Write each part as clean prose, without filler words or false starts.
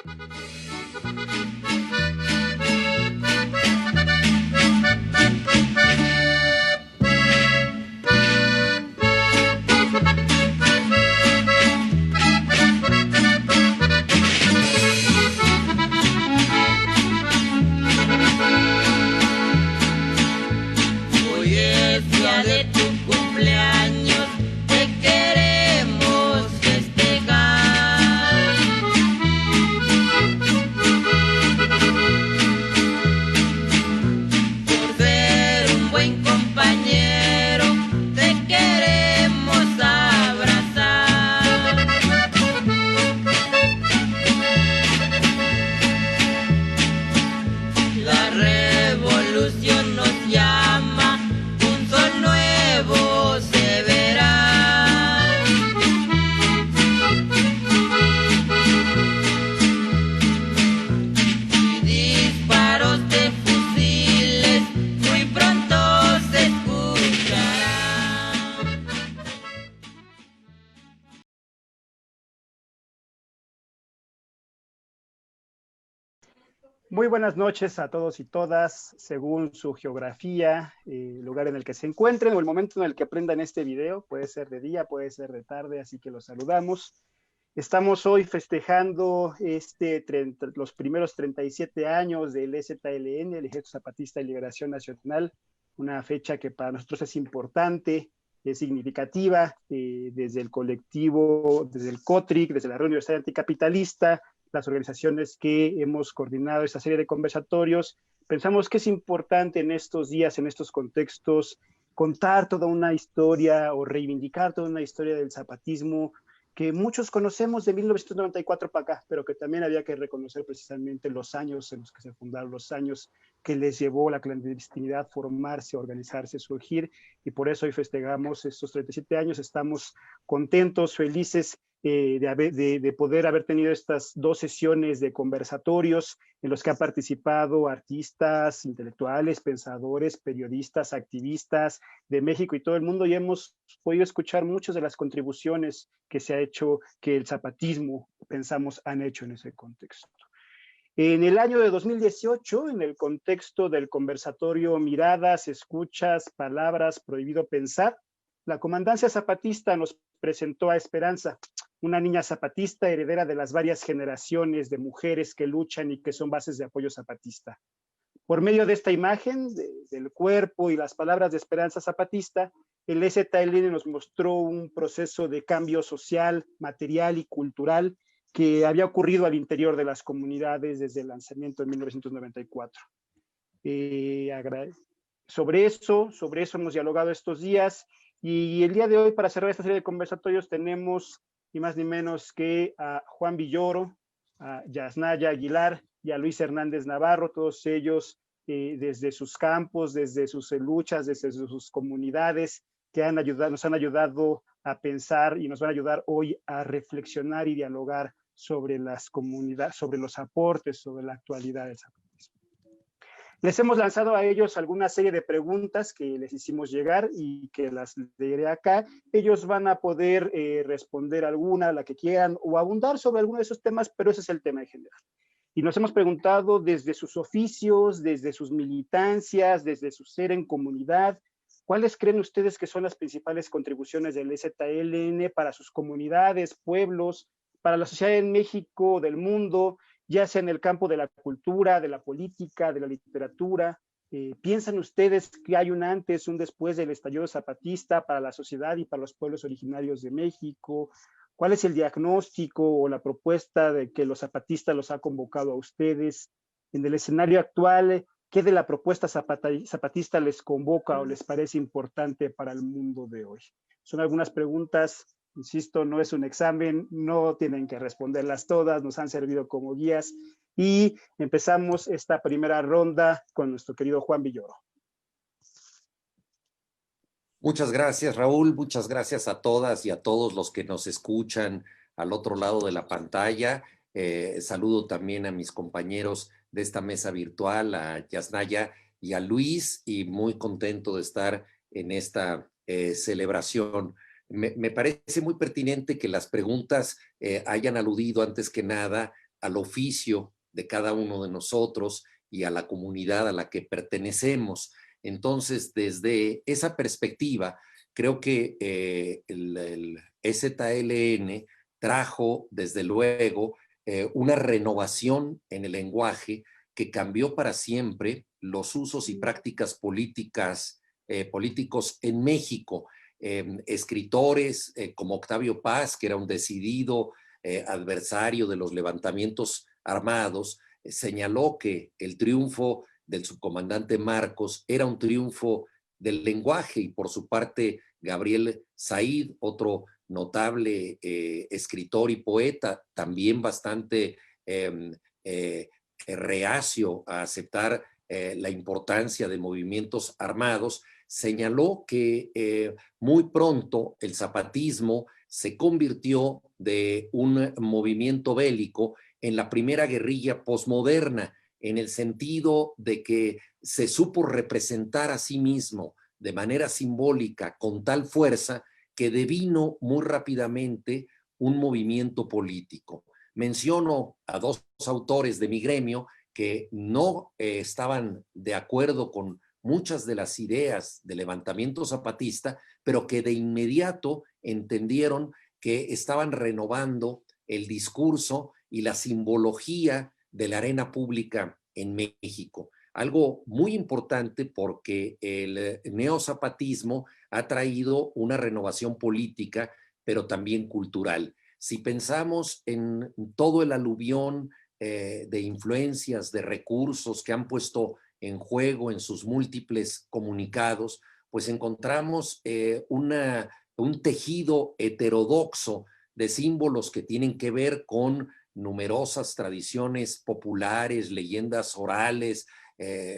Hoy es día de tu cumpleaños, te queremos festejar. Por ser un buen compañero, te queremos abrazar. La revolución nos llama, un sol nuevo se verá. Y disparos de fusiles muy pronto se escucharán. Muy buenas noches a todos y todas, según su geografía, el lugar en el que se encuentren o el momento en el que aprendan este video. Puede ser de día, puede ser de tarde, así que los saludamos. Estamos hoy festejando los primeros 37 años del EZLN, el Ejército Zapatista de Liberación Nacional, una fecha que para nosotros es importante, es significativa, desde el colectivo, desde el COTRIC, desde la Red Universitaria Anticapitalista, las organizaciones que hemos coordinado esta serie de conversatorios, pensamos que es importante en estos días, en estos contextos, contar toda una historia o reivindicar toda una historia del zapatismo que muchos conocemos de 1994 para acá, pero que también había que reconocer precisamente los años en los que se fundaron, los años que les llevó la clandestinidad formarse, organizarse, surgir, y por eso hoy festejamos estos 37 años, estamos contentos, felices de poder haber tenido estas dos sesiones de conversatorios en los que han participado artistas, intelectuales, pensadores, periodistas, activistas de México y todo el mundo, y hemos podido escuchar muchas de las contribuciones que se ha hecho, que el zapatismo, pensamos, han hecho en ese contexto. En el año de 2018, en el contexto del conversatorio Miradas, Escuchas, Palabras, Prohibido Pensar, la Comandancia Zapatista nos presentó a Esperanza, una niña zapatista heredera de las varias generaciones de mujeres que luchan y que son bases de apoyo zapatista. Por medio de esta imagen, del cuerpo y las palabras de Esperanza Zapatista, el EZLN nos mostró un proceso de cambio social, material y cultural que había ocurrido al interior de las comunidades desde el lanzamiento en 1994. Sobre eso hemos dialogado estos días, y el día de hoy, para cerrar esta serie de conversatorios, tenemos ni más ni menos que a Juan Villoro, a Yasnaya Aguilar y a Luis Hernández Navarro, todos ellos desde sus campos, desde sus luchas, desde sus comunidades, que nos han ayudado a pensar y nos van a ayudar hoy a reflexionar y dialogar sobre las comunidades, sobre los aportes, sobre la actualidad del zapatismo. Les hemos lanzado a ellos alguna serie de preguntas que les hicimos llegar y que las leeré acá. Ellos van a poder responder alguna, la que quieran, o abundar sobre alguno de esos temas, pero ese es el tema en general. Y nos hemos preguntado desde sus oficios, desde sus militancias, desde su ser en comunidad, ¿cuáles creen ustedes que son las principales contribuciones del EZLN para sus comunidades, pueblos, para la sociedad en México, del mundo, ya sea en el campo de la cultura, de la política, de la literatura? ¿Piensan ustedes que hay un antes, un después del estallido zapatista para la sociedad y para los pueblos originarios de México? ¿Cuál es el diagnóstico o la propuesta de que los zapatistas los ha convocado a ustedes? En el escenario actual, ¿qué de la propuesta zapatista les convoca o les parece importante para el mundo de hoy? Son algunas preguntas. Insisto, no es un examen, no tienen que responderlas todas, nos han servido como guías, y empezamos esta primera ronda con nuestro querido Juan Villoro. Muchas gracias, Raúl, muchas gracias a todas y a todos los que nos escuchan al otro lado de la pantalla. Saludo también a mis compañeros de esta mesa virtual, a Yasnaya y a Luis, y muy contento de estar en esta celebración. Me parece muy pertinente que las preguntas hayan aludido antes que nada al oficio de cada uno de nosotros y a la comunidad a la que pertenecemos. Entonces, desde esa perspectiva, creo que el EZLN trajo, desde luego, una renovación en el lenguaje que cambió para siempre los usos y prácticas políticos en México. Escritores como Octavio Paz, que era un decidido adversario de los levantamientos armados, señaló que el triunfo del subcomandante Marcos era un triunfo del lenguaje, y por su parte Gabriel Said, otro notable escritor y poeta, también bastante reacio a aceptar la importancia de movimientos armados, señaló que muy pronto el zapatismo se convirtió de un movimiento bélico en la primera guerrilla posmoderna, en el sentido de que se supo representar a sí mismo de manera simbólica con tal fuerza que devino muy rápidamente un movimiento político. Menciono a dos autores de mi gremio que no estaban de acuerdo con muchas de las ideas del levantamiento zapatista, pero que de inmediato entendieron que estaban renovando el discurso y la simbología de la arena pública en México. Algo muy importante, porque el neozapatismo ha traído una renovación política, pero también cultural. Si pensamos en todo el aluvión de influencias, de recursos que han puesto en juego en sus múltiples comunicados, pues encontramos un tejido heterodoxo de símbolos que tienen que ver con numerosas tradiciones populares, leyendas orales,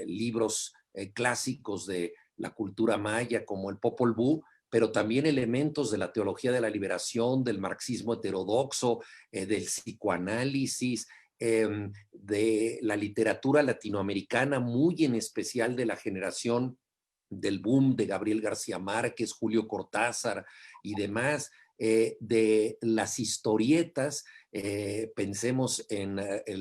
libros clásicos de la cultura maya como el Popol Vuh, pero también elementos de la teología de la liberación, del marxismo heterodoxo, del psicoanálisis, de la literatura latinoamericana, muy en especial de la generación del boom de Gabriel García Márquez, Julio Cortázar y demás, de las historietas. Pensemos en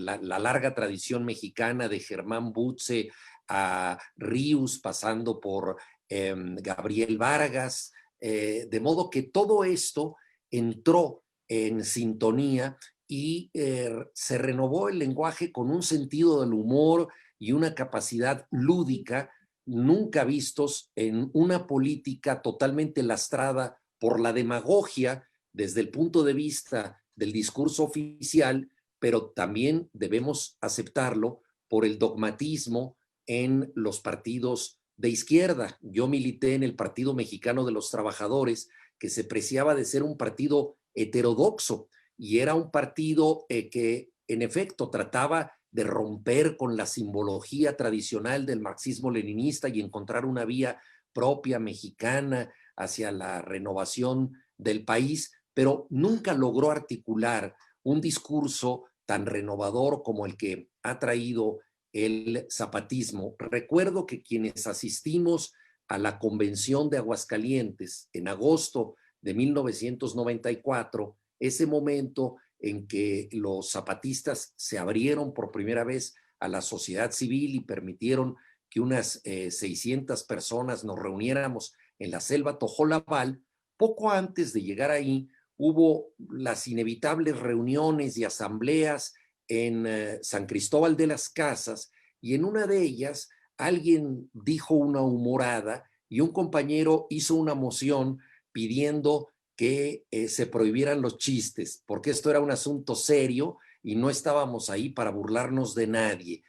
la larga tradición mexicana de Germán Butze a Ríos, pasando por Gabriel Vargas, de modo que todo esto entró en sintonía y se renovó el lenguaje con un sentido del humor y una capacidad lúdica nunca vistos en una política totalmente lastrada por la demagogia desde el punto de vista del discurso oficial, pero también debemos aceptarlo por el dogmatismo en los partidos de izquierda. Yo milité en el Partido Mexicano de los Trabajadores, que se preciaba de ser un partido heterodoxo, y era un partido que en efecto trataba de romper con la simbología tradicional del marxismo-leninista y encontrar una vía propia mexicana hacia la renovación del país, pero nunca logró articular un discurso tan renovador como el que ha traído el zapatismo. Recuerdo que quienes asistimos a la convención de Aguascalientes en agosto de 1994, ese momento en que los zapatistas se abrieron por primera vez a la sociedad civil y permitieron que unas 600 personas nos reuniéramos en la selva Tojolabal, poco antes de llegar ahí hubo las inevitables reuniones y asambleas en San Cristóbal de las Casas, y en una de ellas alguien dijo una humorada y un compañero hizo una moción pidiendo que se prohibieran los chistes, porque esto era un asunto serio y no estábamos ahí para burlarnos de nadie.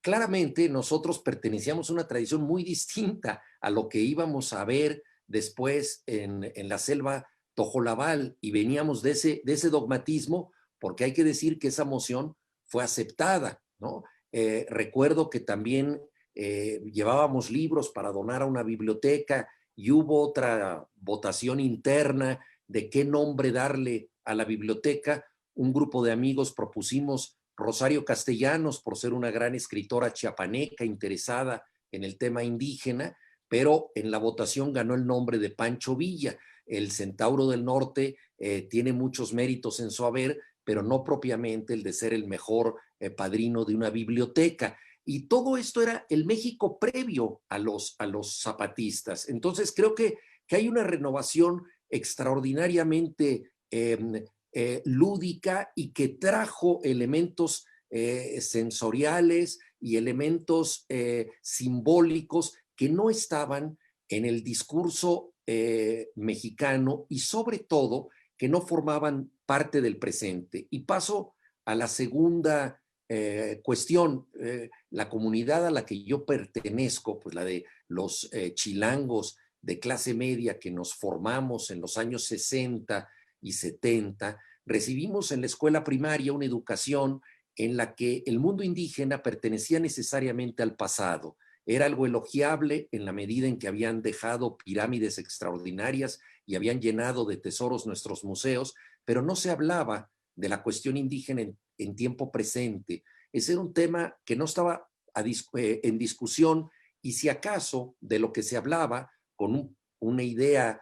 Claramente nosotros pertenecíamos a una tradición muy distinta a lo que íbamos a ver después en la selva Tojolabal, y veníamos de ese dogmatismo, porque hay que decir que esa moción fue aceptada, ¿no? Recuerdo que también llevábamos libros para donar a una biblioteca, y hubo otra votación interna de qué nombre darle a la biblioteca. Un grupo de amigos propusimos Rosario Castellanos por ser una gran escritora chiapaneca interesada en el tema indígena, pero en la votación ganó el nombre de Pancho Villa. El Centauro del Norte tiene muchos méritos en su haber, pero no propiamente el de ser el mejor padrino de una biblioteca. Y todo esto era el México previo a los zapatistas. Entonces creo que hay una renovación extraordinariamente lúdica y que trajo elementos sensoriales y elementos simbólicos que no estaban en el discurso mexicano y sobre todo que no formaban parte del presente. Y paso a la segunda cuestión. La comunidad a la que yo pertenezco, pues la de los chilangos de clase media que nos formamos en los años 60 y 70, recibimos en la escuela primaria una educación en la que el mundo indígena pertenecía necesariamente al pasado. Era algo elogiable en la medida en que habían dejado pirámides extraordinarias y habían llenado de tesoros nuestros museos, pero no se hablaba de la cuestión indígena en tiempo presente. Ese era un tema que no estaba en discusión, y si acaso de lo que se hablaba con una idea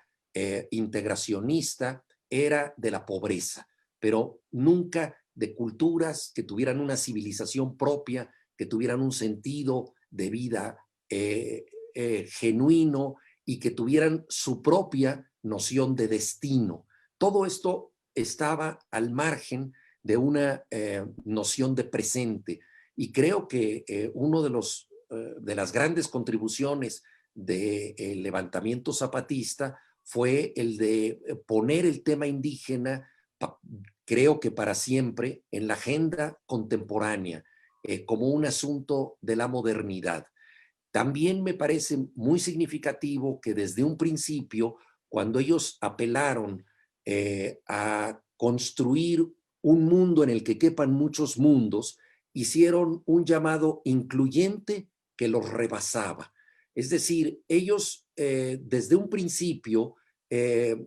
integracionista era de la pobreza, pero nunca de culturas que tuvieran una civilización propia, que tuvieran un sentido de vida genuino y que tuvieran su propia noción de destino. Todo esto estaba al margen de una noción de presente, y creo que uno de las grandes contribuciones del levantamiento zapatista fue el de poner el tema indígena, creo que para siempre, en la agenda contemporánea, como un asunto de la modernidad. También me parece muy significativo que desde un principio, cuando ellos apelaron a construir un mundo en el que quepan muchos mundos, hicieron un llamado incluyente que los rebasaba. Es decir, ellos desde un principio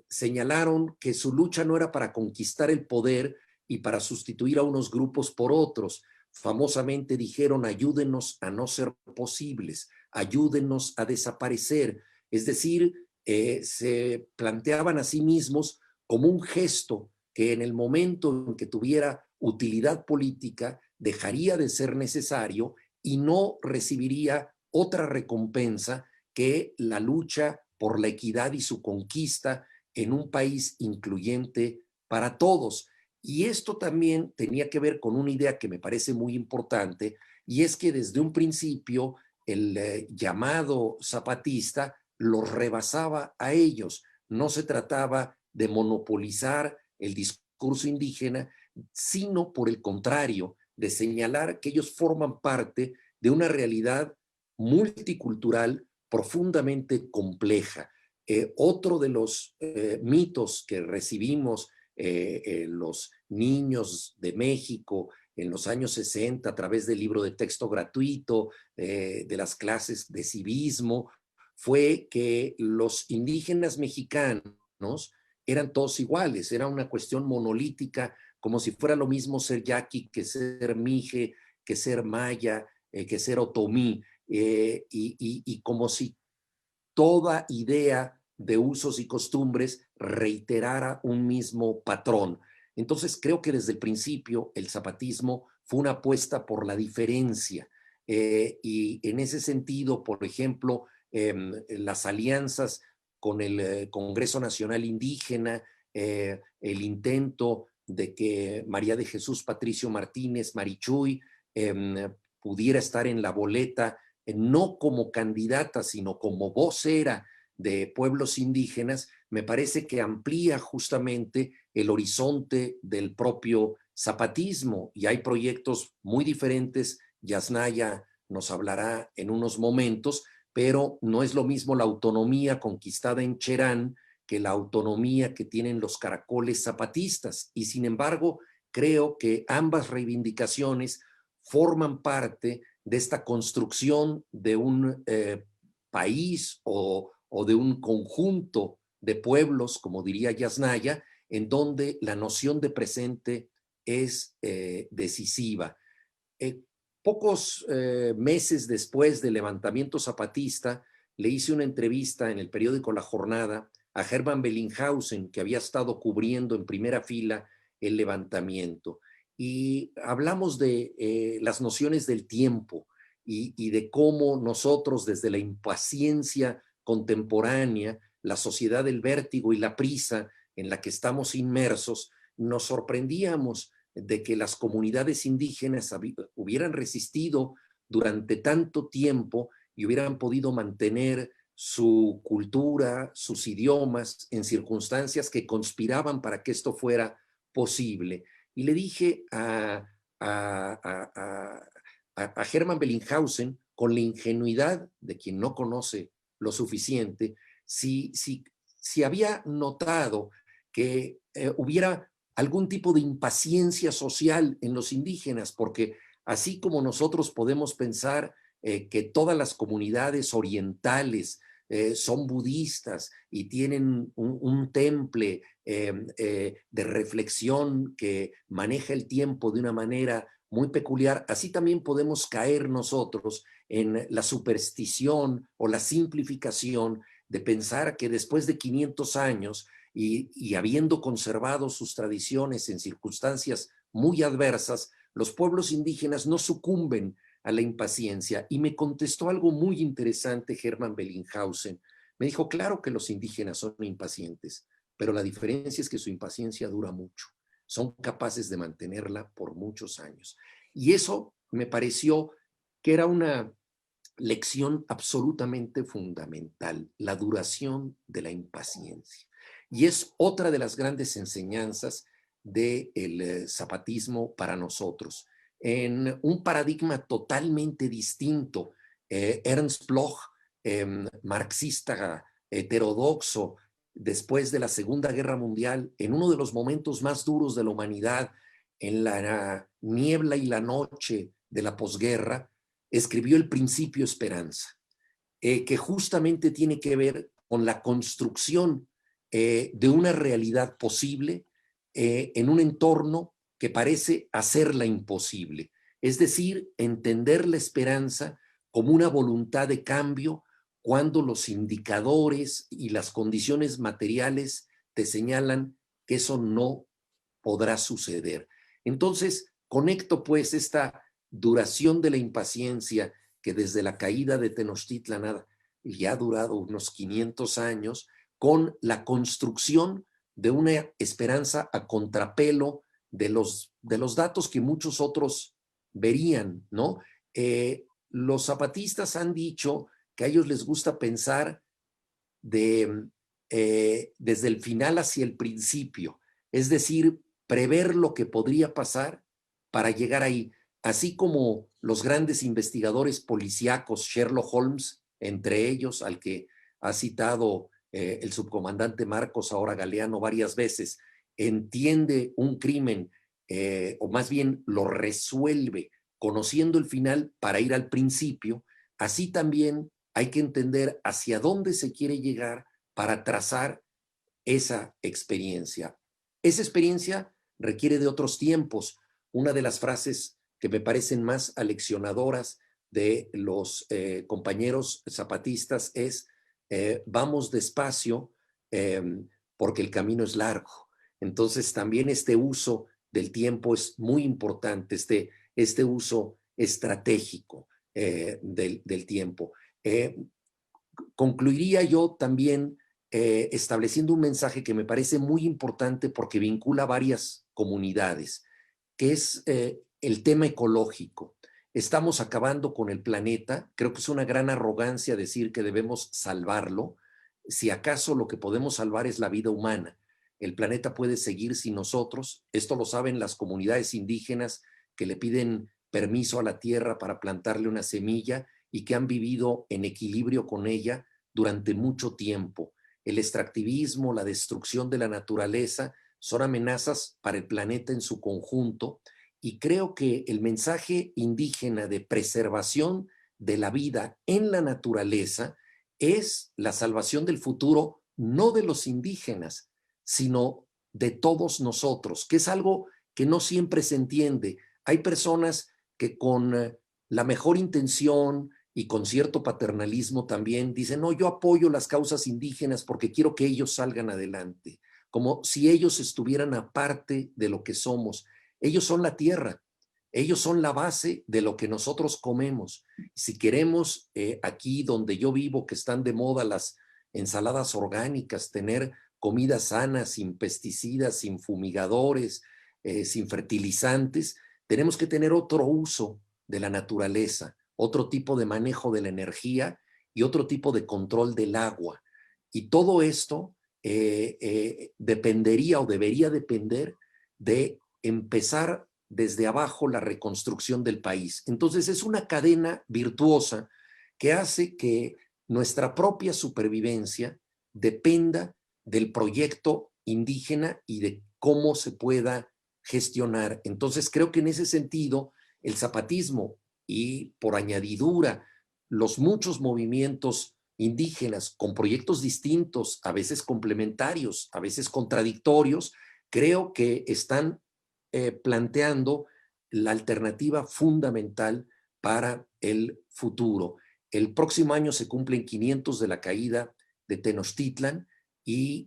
señalaron que su lucha no era para conquistar el poder y para sustituir a unos grupos por otros. Famosamente dijeron: ayúdenos a no ser posibles, ayúdenos a desaparecer. Es decir, se planteaban a sí mismos como un gesto que en el momento en que tuviera utilidad política dejaría de ser necesario y no recibiría otra recompensa que la lucha por la equidad y su conquista en un país incluyente para todos. Y esto también tenía que ver con una idea que me parece muy importante, y es que desde un principio el llamado zapatista los rebasaba a ellos. No se trataba de monopolizar el discurso indígena, sino por el contrario, de señalar que ellos forman parte de una realidad multicultural profundamente compleja. Otro de los mitos que recibimos los niños de México en los años 60 a través del libro de texto gratuito, de las clases de civismo, fue que los indígenas mexicanos eran todos iguales, era una cuestión monolítica, como si fuera lo mismo ser yaqui que ser mije, que ser maya, que ser otomí, y como si toda idea de usos y costumbres reiterara un mismo patrón. Entonces creo que desde el principio el zapatismo fue una apuesta por la diferencia, y en ese sentido, por ejemplo, las alianzas con el Congreso Nacional Indígena, el intento de que María de Jesús Patricio Martínez Marichuy pudiera estar en la boleta, no como candidata, sino como vocera de pueblos indígenas, me parece que amplía justamente el horizonte del propio zapatismo, y hay proyectos muy diferentes. Yasnaya nos hablará en unos momentos, pero no es lo mismo la autonomía conquistada en Cherán que la autonomía que tienen los caracoles zapatistas, y sin embargo creo que ambas reivindicaciones forman parte de esta construcción de un país o de un conjunto de pueblos, como diría Yasnaya, en donde la noción de presente es decisiva. Pocos meses después del levantamiento zapatista, le hice una entrevista en el periódico La Jornada a Hermann Bellinghausen, que había estado cubriendo en primera fila el levantamiento. Y hablamos de las nociones del tiempo y de cómo nosotros desde la impaciencia contemporánea, la sociedad del vértigo y la prisa en la que estamos inmersos, nos sorprendíamos de que las comunidades indígenas hubieran resistido durante tanto tiempo y hubieran podido mantener su cultura, sus idiomas, en circunstancias que conspiraban para que esto fuera posible. Y le dije a Hermann Bellinghausen, con la ingenuidad de quien no conoce lo suficiente, si había notado que hubiera algún tipo de impaciencia social en los indígenas, porque así como nosotros podemos pensar que todas las comunidades orientales son budistas y tienen un temple de reflexión que maneja el tiempo de una manera muy peculiar, así también podemos caer nosotros en la superstición o la simplificación de pensar que después de 500 años y habiendo conservado sus tradiciones en circunstancias muy adversas, los pueblos indígenas no sucumben a la impaciencia. Y me contestó algo muy interesante Hermann Bellinghausen. Me dijo, claro que los indígenas son impacientes, pero la diferencia es que su impaciencia dura mucho. Son capaces de mantenerla por muchos años. Y eso me pareció que era una lección absolutamente fundamental, la duración de la impaciencia. Y es otra de las grandes enseñanzas del zapatismo para nosotros. En un paradigma totalmente distinto, Ernst Bloch, marxista heterodoxo, después de la Segunda Guerra Mundial, en uno de los momentos más duros de la humanidad, en la niebla y la noche de la posguerra, escribió El Principio Esperanza, que justamente tiene que ver con la construcción de una realidad posible en un entorno que parece hacerla imposible. Es decir, entender la esperanza como una voluntad de cambio cuando los indicadores y las condiciones materiales te señalan que eso no podrá suceder. Entonces, conecto pues esta duración de la impaciencia que desde la caída de Tenochtitlan ya ha durado unos 500 años, con la construcción de una esperanza a contrapelo de los datos que muchos otros verían, ¿no? Los zapatistas han dicho que a ellos les gusta pensar desde el final hacia el principio, es decir, prever lo que podría pasar para llegar ahí, así como los grandes investigadores policíacos, Sherlock Holmes, entre ellos, al que ha citado el subcomandante Marcos, ahora Galeano, varias veces, entiende un crimen, o más bien lo resuelve conociendo el final para ir al principio. Así también hay que entender hacia dónde se quiere llegar para trazar esa experiencia. Esa experiencia requiere de otros tiempos. Una de las frases que me parecen más aleccionadoras de los compañeros zapatistas es vamos despacio porque el camino es largo. Entonces también este uso del tiempo es muy importante, este uso estratégico del tiempo. Concluiría yo también estableciendo un mensaje que me parece muy importante porque vincula varias comunidades, que es el tema ecológico. Estamos acabando con el planeta. Creo que es una gran arrogancia decir que debemos salvarlo. Si acaso lo que podemos salvar es la vida humana. El planeta puede seguir sin nosotros. Esto lo saben las comunidades indígenas que le piden permiso a la tierra para plantarle una semilla y que han vivido en equilibrio con ella durante mucho tiempo. El extractivismo, la destrucción de la naturaleza son amenazas para el planeta en su conjunto, y creo que el mensaje indígena de preservación de la vida en la naturaleza es la salvación del futuro, no de los indígenas, sino de todos nosotros, que es algo que no siempre se entiende. Hay personas que con la mejor intención y con cierto paternalismo también dicen, no, yo apoyo las causas indígenas porque quiero que ellos salgan adelante, como si ellos estuvieran aparte de lo que somos. Ellos son la tierra, ellos son la base de lo que nosotros comemos. Si queremos, aquí donde yo vivo, que están de moda las ensaladas orgánicas, tener comida sana, sin pesticidas, sin fumigadores, sin fertilizantes, tenemos que tener otro uso de la naturaleza, otro tipo de manejo de la energía y otro tipo de control del agua. Y todo esto dependería o debería depender de empezar desde abajo la reconstrucción del país. Entonces es una cadena virtuosa que hace que nuestra propia supervivencia dependa del proyecto indígena y de cómo se pueda gestionar. Entonces creo que en ese sentido el zapatismo y por añadidura los muchos movimientos indígenas con proyectos distintos, a veces complementarios, a veces contradictorios, creo que están planteando la alternativa fundamental para el futuro. El próximo año se cumplen 500 de la caída de Tenochtitlan y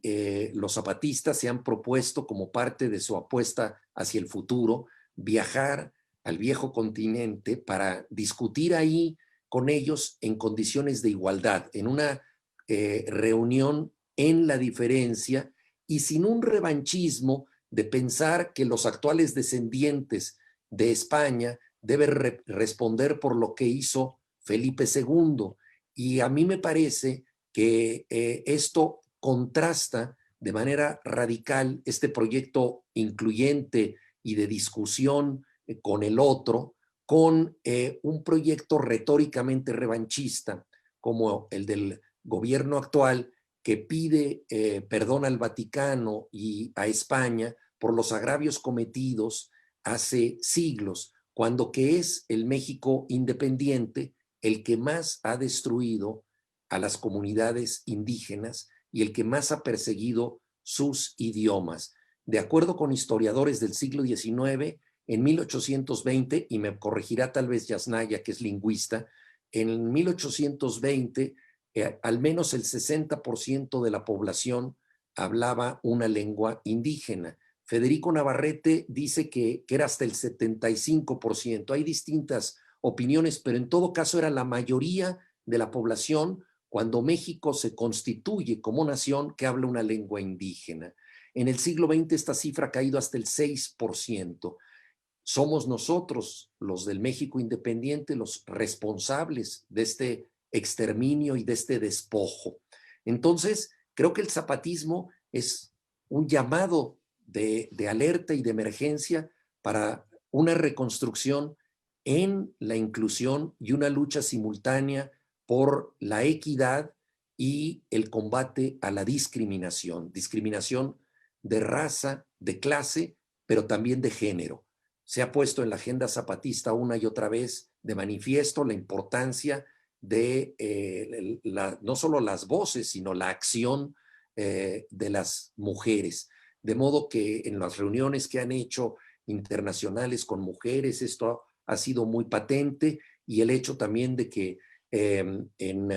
los zapatistas se han propuesto como parte de su apuesta hacia el futuro viajar al viejo continente para discutir ahí con ellos en condiciones de igualdad, en una reunión en la diferencia y sin un revanchismo de pensar que los actuales descendientes de España deben responder por lo que hizo Felipe II. Y a mí me parece que esto contrasta de manera radical este proyecto incluyente y de discusión con el otro, con un proyecto retóricamente revanchista como el del gobierno actual, que pide perdón al Vaticano y a España por los agravios cometidos hace siglos, cuando que es el México independiente el que más ha destruido a las comunidades indígenas y el que más ha perseguido sus idiomas. De acuerdo con historiadores del siglo XIX, en 1820, y me corregirá tal vez Yasnaya, que es lingüista, en 1820 al menos el 60% de la población hablaba una lengua indígena. Federico Navarrete dice que era hasta el 75%. Hay distintas opiniones, pero en todo caso era la mayoría de la población cuando México se constituye como nación que habla una lengua indígena. En el siglo XX esta cifra ha caído hasta el 6%. Somos nosotros, los del México independiente, los responsables de este exterminio y de este despojo. Entonces, creo que el zapatismo es un llamado de alerta y de emergencia para una reconstrucción en la inclusión y una lucha simultánea por la equidad y el combate a la discriminación de raza, de clase, pero también de género. Se ha puesto en la agenda zapatista una y otra vez de manifiesto la importancia de no solo las voces, sino la acción de las mujeres. De modo que en las reuniones que han hecho internacionales con mujeres, esto ha sido muy patente, y el hecho también de que en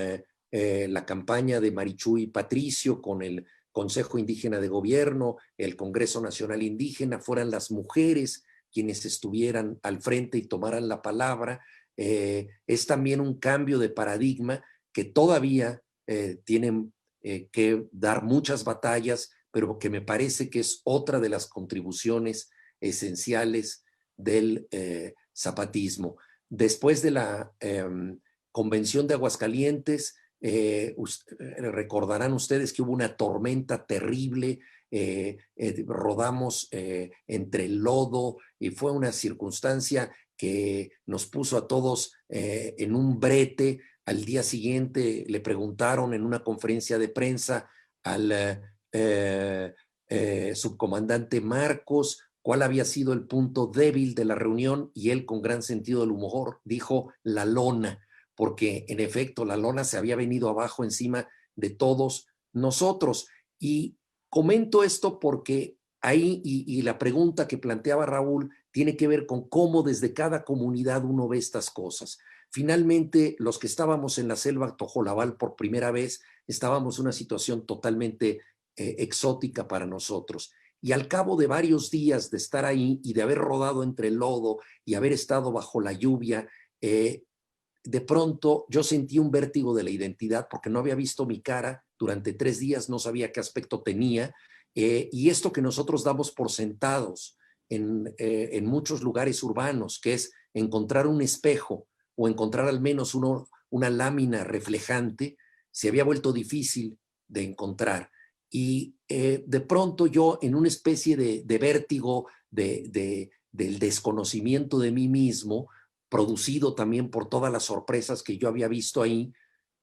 la campaña de Marichuy Patricio con el Consejo Indígena de Gobierno, el Congreso Nacional Indígena, fueran las mujeres quienes estuvieran al frente y tomaran la palabra, es también un cambio de paradigma que todavía tienen que dar muchas batallas, pero que me parece que es otra de las contribuciones esenciales del zapatismo. Después de la Convención de Aguascalientes, recordarán ustedes que hubo una tormenta terrible, rodamos entre el lodo y fue una circunstancia que nos puso a todos en un brete. Al día siguiente le preguntaron en una conferencia de prensa al subcomandante Marcos cuál había sido el punto débil de la reunión, y él, con gran sentido del humor, dijo la lona, porque en efecto la lona se había venido abajo encima de todos nosotros. Y comento esto porque ahí, y la pregunta que planteaba Raúl tiene que ver con cómo desde cada comunidad uno ve estas cosas. Finalmente, los que estábamos en la selva Tojolabal por primera vez, estábamos en una situación totalmente exótica para nosotros. Y al cabo de varios días de estar ahí y de haber rodado entre el lodo y haber estado bajo la lluvia, de pronto yo sentí un vértigo de la identidad porque no había visto mi cara durante 3 días, no sabía qué aspecto tenía. Y esto que nosotros damos por sentados en muchos lugares urbanos, que es encontrar un espejo o encontrar al menos una lámina reflejante, se había vuelto difícil de encontrar. Y de pronto yo, en una especie de vértigo del desconocimiento de mí mismo, producido también por todas las sorpresas que yo había visto ahí,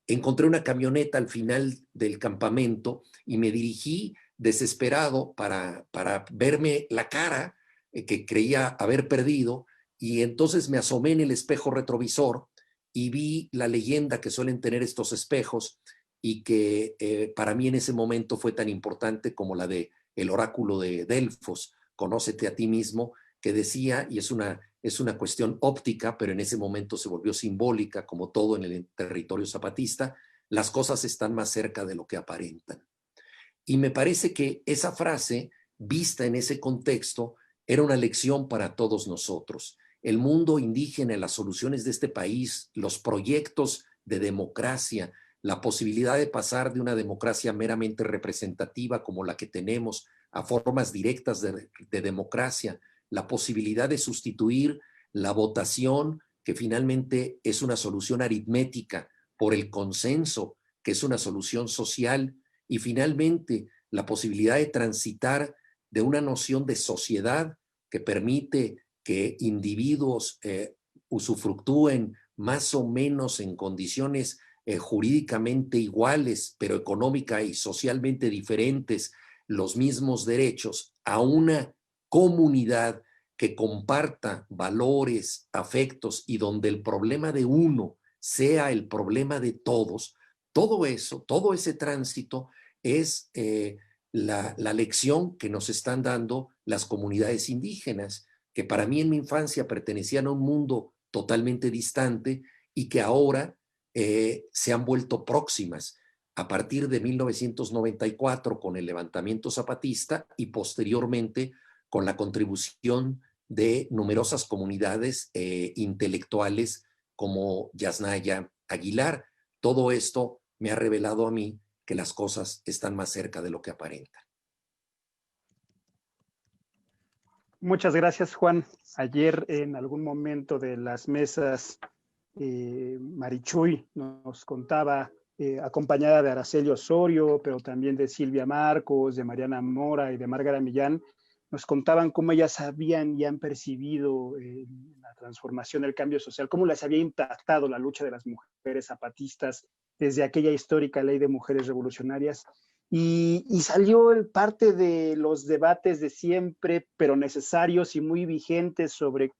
encontré una camioneta al final del campamento y me dirigí desesperado para verme la cara que creía haber perdido, y entonces me asomé en el espejo retrovisor y vi la leyenda que suelen tener estos espejos y que para mí en ese momento fue tan importante como la de el oráculo de Delfos, conócete a ti mismo, que decía, y es una cuestión óptica, pero en ese momento se volvió simbólica, como todo en el territorio zapatista, las cosas están más cerca de lo que aparentan. Y me parece que esa frase, vista en ese contexto, era una lección para todos nosotros. El mundo indígena, las soluciones de este país, los proyectos de democracia, la posibilidad de pasar de una democracia meramente representativa como la que tenemos a formas directas de democracia, la posibilidad de sustituir la votación, que finalmente es una solución aritmética, por el consenso, que es una solución social, y finalmente la posibilidad de transitar de una noción de sociedad que permite que individuos usufructúen más o menos en condiciones jurídicamente iguales, pero económica y socialmente diferentes, los mismos derechos, a una comunidad que comparta valores, afectos, y donde el problema de uno sea el problema de todos. Todo eso, todo ese tránsito es la lección que nos están dando las comunidades indígenas, que para mí en mi infancia pertenecían a un mundo totalmente distante y que ahora se han vuelto próximas a partir de 1994 con el levantamiento zapatista y posteriormente con la contribución de numerosas comunidades intelectuales como Yasnaya Aguilar. Todo esto me ha revelado a mí que las cosas están más cerca de lo que aparentan. Muchas gracias, Juan. Ayer en algún momento de las mesas, Marichuy nos contaba, acompañada de Araceli Osorio, pero también de Silvia Marcos, de Mariana Mora y de Márgara Millán, nos contaban cómo ellas sabían y han percibido la transformación, el cambio social, cómo les había impactado la lucha de las mujeres zapatistas desde aquella histórica ley de mujeres revolucionarias. Y salió parte de los debates de siempre, pero necesarios y muy vigentes, sobre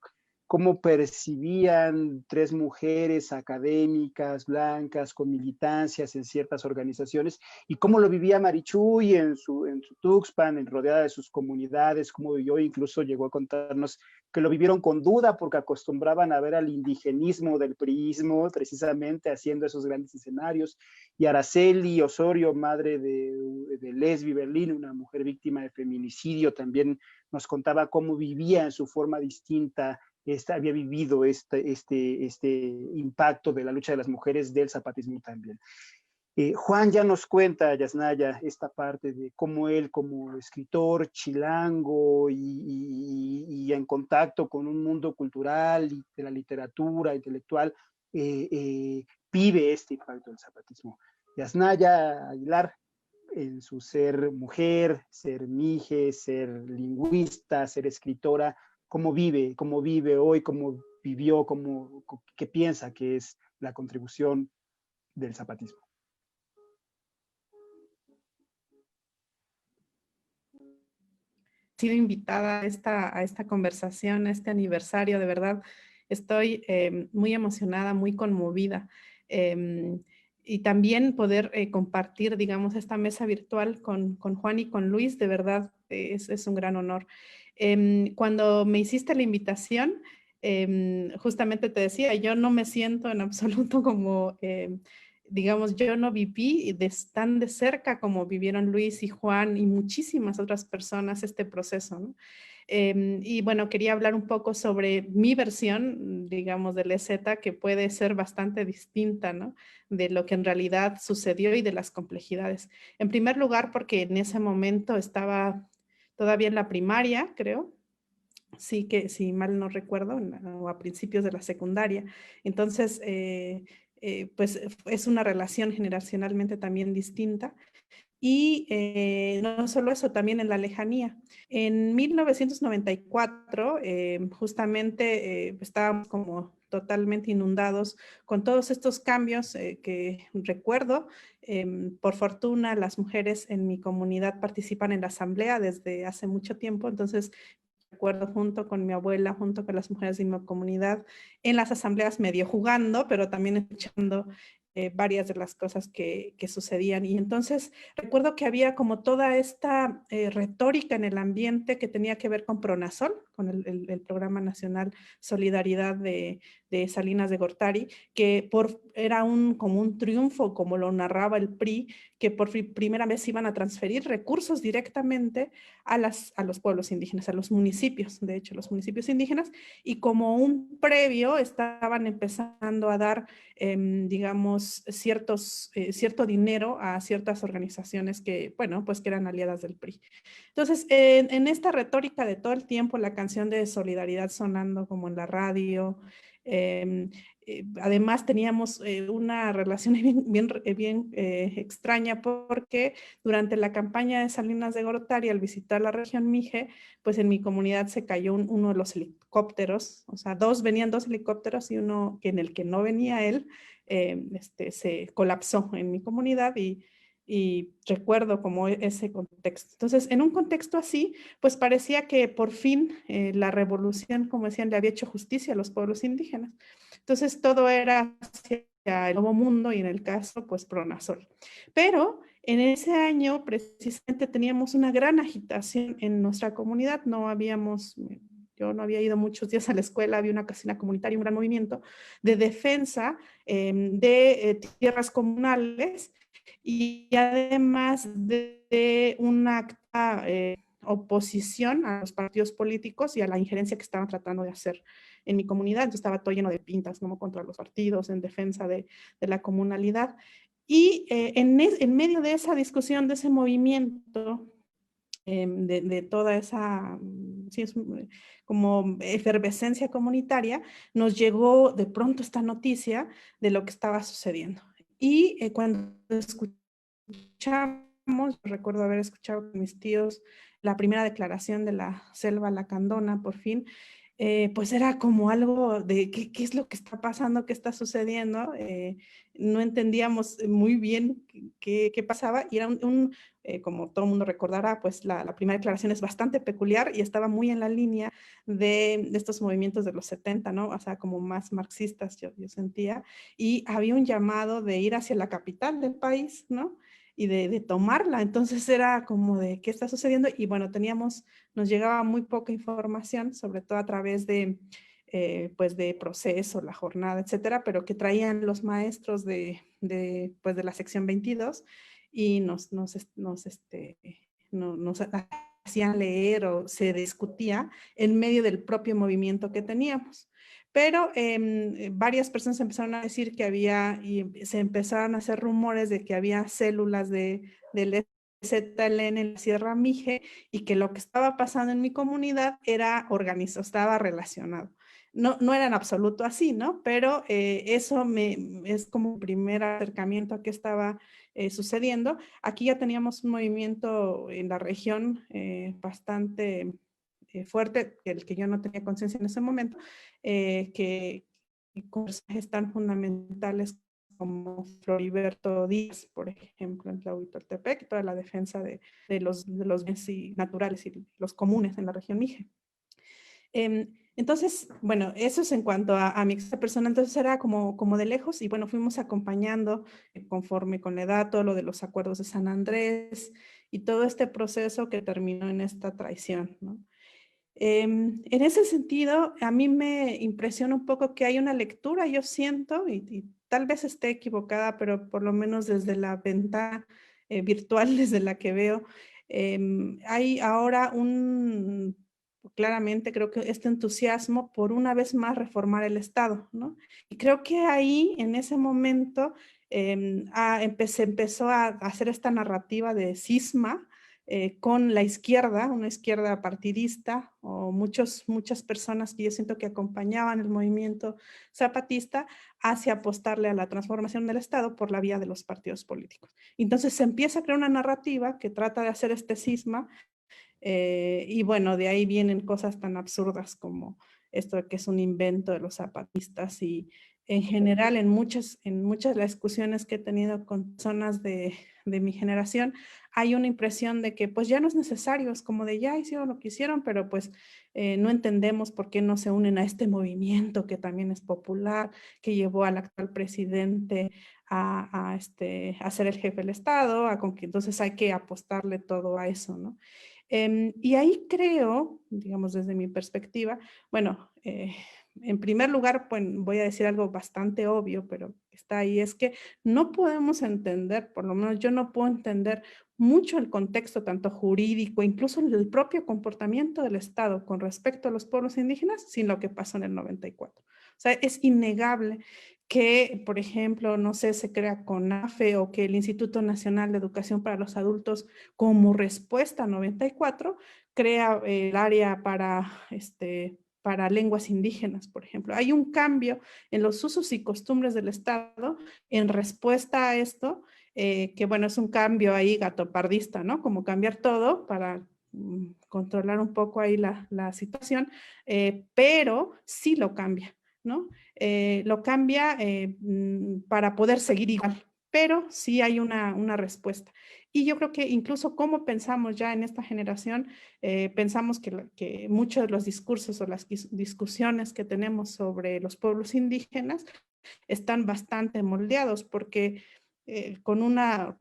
cómo percibían 3 mujeres académicas, blancas, con militancias en ciertas organizaciones, y cómo lo vivía Marichuy en su Tuxpan, rodeada de sus comunidades, cómo vivió. Incluso llegó a contarnos que lo vivieron con duda porque acostumbraban a ver al indigenismo del priismo precisamente haciendo esos grandes escenarios. Y Araceli Osorio, madre de Lesbi Berlín, una mujer víctima de feminicidio, también nos contaba cómo vivía en su forma distinta, había vivido este impacto de la lucha de las mujeres del zapatismo también. Juan ya nos cuenta, Yasnaya, esta parte de cómo él, como escritor chilango y en contacto con un mundo cultural y de la literatura intelectual, vive este impacto del zapatismo. Yasnaya Aguilar, en su ser mujer, ser mije, ser lingüista, ser escritora, cómo vive hoy, cómo vivió, qué piensa que es la contribución del zapatismo. Sido invitada a esta conversación, a este aniversario, de verdad estoy muy emocionada, muy conmovida, y también poder compartir, digamos, esta mesa virtual con Juan y con Luis, de verdad es un gran honor. Cuando me hiciste la invitación, justamente te decía, yo no me siento en absoluto como digamos, yo no viví tan de cerca como vivieron Luis y Juan y muchísimas otras personas este proceso, ¿no? Y bueno, quería hablar un poco sobre mi versión, digamos, del EZ, que puede ser bastante distinta, ¿no? De lo que en realidad sucedió y de las complejidades. En primer lugar, porque en ese momento estaba todavía en la primaria, creo. Sí, que si mal no recuerdo, o a principios de la secundaria. Entonces, pues es una relación generacionalmente también distinta. Y no solo eso, también en la lejanía. En 1994, estábamos como totalmente inundados con todos estos cambios que recuerdo. Por fortuna, las mujeres en mi comunidad participan en la asamblea desde hace mucho tiempo, entonces recuerdo junto con mi abuela, junto con las mujeres de mi comunidad, en las asambleas medio jugando, pero también escuchando varias de las cosas que sucedían. Y entonces recuerdo que había como toda esta retórica en el ambiente que tenía que ver con Pronasol, con el Programa Nacional Solidaridad de Salinas de Gortari, que era como un triunfo, como lo narraba el PRI, que por primera vez iban a transferir recursos directamente a los pueblos indígenas, a los municipios, de hecho, los municipios indígenas, y como un previo estaban empezando a dar, digamos, cierto dinero a ciertas organizaciones que, bueno, pues que eran aliadas del PRI. Entonces, en esta retórica de todo el tiempo, la canción de Solidaridad sonando como en la radio, además teníamos una relación bien extraña porque durante la campaña de Salinas de Gortari, al visitar la región Mije, pues en mi comunidad se cayó uno de los helicópteros, o sea, venían dos helicópteros y uno en el que no venía él, se colapsó en mi comunidad y recuerdo como ese contexto. Entonces, en un contexto así, pues parecía que por fin la revolución, como decían, le había hecho justicia a los pueblos indígenas. Entonces, todo era hacia el nuevo mundo y en el caso, pues, Pronasol. Pero en ese año, precisamente, teníamos una gran agitación en nuestra comunidad. Yo no había ido muchos días a la escuela, había una casina comunitaria, un gran movimiento de defensa de tierras comunales y además de una oposición a los partidos políticos y a la injerencia que estaban tratando de hacer en mi comunidad. Entonces estaba todo lleno de pintas, ¿no? Contra los partidos, en defensa de la comunalidad. Y en medio de esa discusión, de ese movimiento, de toda esa, sí, es como efervescencia comunitaria, nos llegó de pronto esta noticia de lo que estaba sucediendo. Y cuando escuchamos, recuerdo haber escuchado con mis tíos la primera declaración de la Selva Lacandona, por fin, pues era como algo de qué es lo que está pasando, qué está sucediendo. No entendíamos muy bien qué pasaba y era como todo el mundo recordará, pues la primera declaración es bastante peculiar y estaba muy en la línea de estos movimientos de los 70, ¿no? O sea, como más marxistas yo sentía. Y había un llamado de ir hacia la capital del país, ¿no? Y de tomarla. Entonces era como de qué está sucediendo. Y bueno, nos llegaba muy poca información, sobre todo a través pues de Proceso, La Jornada, etcétera, pero que traían los maestros pues de la sección 22 y nos hacían leer o se discutía en medio del propio movimiento que teníamos. Pero varias personas empezaron a decir que y se empezaron a hacer rumores de que había células del ZLN en la Sierra Mije y que lo que estaba pasando en mi comunidad era organizado, estaba relacionado. No era en absoluto así, ¿no? Pero eso es como un primer acercamiento a qué estaba sucediendo. Aquí ya teníamos un movimiento en la región bastante fuerte, el que yo no tenía conciencia en ese momento, que con personajes tan fundamentales como Floriberto Díaz, por ejemplo, en Tlahuitoltepec, toda la defensa de los bienes naturales y los comunes en la región Mije. Entonces, bueno, eso es en cuanto a mi persona. Entonces era como de lejos y bueno, fuimos acompañando conforme con la edad todo lo de los acuerdos de San Andrés y todo este proceso que terminó en esta traición, ¿no? En ese sentido, a mí me impresiona un poco que hay una lectura, yo siento, y tal vez esté equivocada, pero por lo menos desde la ventana virtual desde la que veo, hay ahora claramente creo que este entusiasmo por una vez más reformar el Estado, ¿no? Y creo que ahí, en ese momento, se empezó a hacer esta narrativa de cisma con la izquierda, una izquierda partidista, o muchas personas que yo siento que acompañaban el movimiento zapatista hacia apostarle a la transformación del Estado por la vía de los partidos políticos. Entonces se empieza a crear una narrativa que trata de hacer este cisma y bueno, de ahí vienen cosas tan absurdas como esto de que es un invento de los zapatistas y en general en muchas de las discusiones que he tenido con personas de mi generación, hay una impresión de que pues ya no es necesario, es como de ya hicieron lo que hicieron, pero pues no entendemos por qué no se unen a este movimiento que también es popular, que llevó al actual presidente a ser el jefe del Estado, entonces hay que apostarle todo a eso, ¿no? Y ahí creo, digamos desde mi perspectiva, bueno, en primer lugar, pues voy a decir algo bastante obvio, pero está ahí, es que no podemos entender, por lo menos yo no puedo entender mucho el contexto tanto jurídico, incluso el propio comportamiento del Estado con respecto a los pueblos indígenas sin lo que pasó en el 94. O sea, es innegable que, por ejemplo, no sé, se crea CONAFE o que el Instituto Nacional de Educación para los Adultos, como respuesta a 94, crea el área para lenguas indígenas, por ejemplo. Hay un cambio en los usos y costumbres del Estado en respuesta a esto, que bueno, es un cambio ahí gatopardista, ¿no? Como cambiar todo para controlar un poco ahí la situación, pero sí lo cambia, ¿no? Lo cambia para poder seguir igual, pero sí hay una respuesta. Y yo creo que incluso como pensamos ya en esta generación, pensamos que muchos de los discursos o las discusiones que tenemos sobre los pueblos indígenas están bastante moldeados porque con una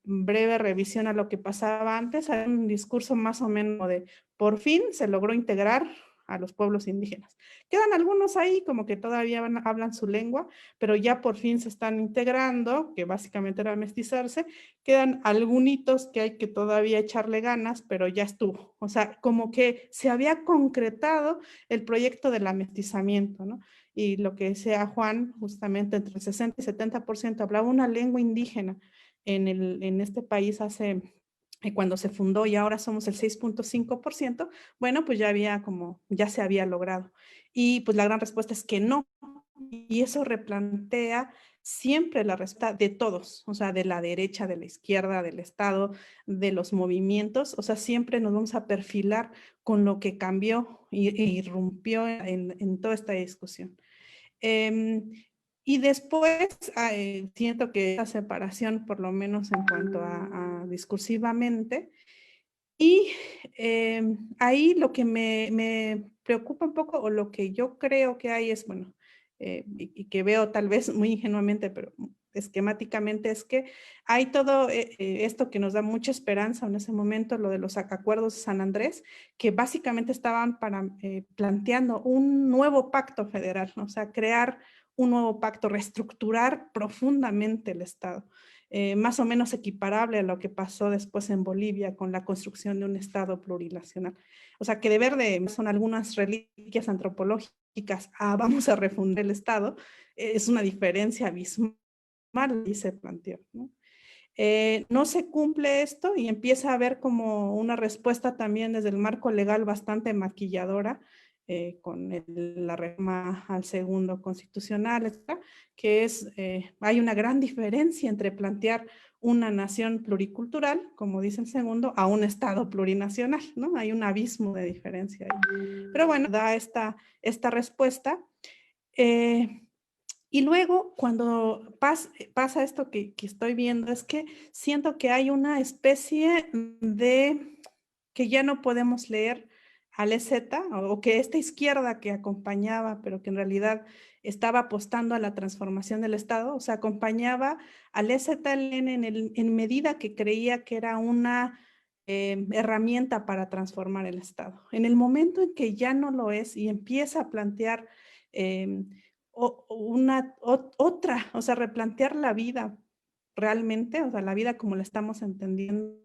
breve revisión a lo que pasaba antes, hay un discurso más o menos de por fin se logró integrar a los pueblos indígenas. Quedan algunos ahí como que todavía hablan su lengua, pero ya por fin se están integrando, que básicamente era mestizarse. Quedan algunitos que hay que todavía echarle ganas, pero ya estuvo. O sea, como que se había concretado el proyecto del amestizamiento, ¿no? Y lo que decía Juan, justamente entre el 60 y 70% hablaba una lengua indígena en este país hace cuando se fundó y ahora somos el 6.5%, bueno, pues ya se había logrado. Y pues la gran respuesta es que no. Y eso replantea siempre la respuesta de todos, o sea, de la derecha, de la izquierda, del Estado, de los movimientos, o sea, siempre nos vamos a perfilar con lo que cambió e irrumpió en toda esta discusión. Y después siento que esa separación, por lo menos en cuanto a discursivamente, y ahí lo que me preocupa un poco, o lo que yo creo que hay es, bueno, y que veo tal vez muy ingenuamente, pero esquemáticamente, es que hay todo esto que nos da mucha esperanza en ese momento, lo de los acuerdos de San Andrés, que básicamente estaban planteando un nuevo pacto federal, ¿no? O sea, crear un nuevo pacto, reestructurar profundamente el Estado. Más o menos equiparable a lo que pasó después en Bolivia con la construcción de un Estado plurinacional. O sea, que de verde son algunas reliquias antropológicas vamos a refundar el Estado, es una diferencia abismal y se planteó, ¿no? No se cumple esto y empieza a haber como una respuesta también desde el marco legal bastante maquilladora con la reforma al segundo constitucional, etc., que hay una gran diferencia entre plantear una nación pluricultural, como dice el segundo, a un Estado plurinacional, ¿no? Hay un abismo de diferencia ahí. Pero bueno, da esta respuesta. Y luego, cuando pasa esto que estoy viendo, es que siento que hay una especie de que ya no podemos leer al EZ, o que esta izquierda que acompañaba, pero que en realidad estaba apostando a la transformación del Estado, o sea, acompañaba al EZLN en medida que creía que era una herramienta para transformar el Estado. En el momento en que ya no lo es y empieza a plantear otra, o sea, replantear la vida realmente, o sea, la vida como la estamos entendiendo,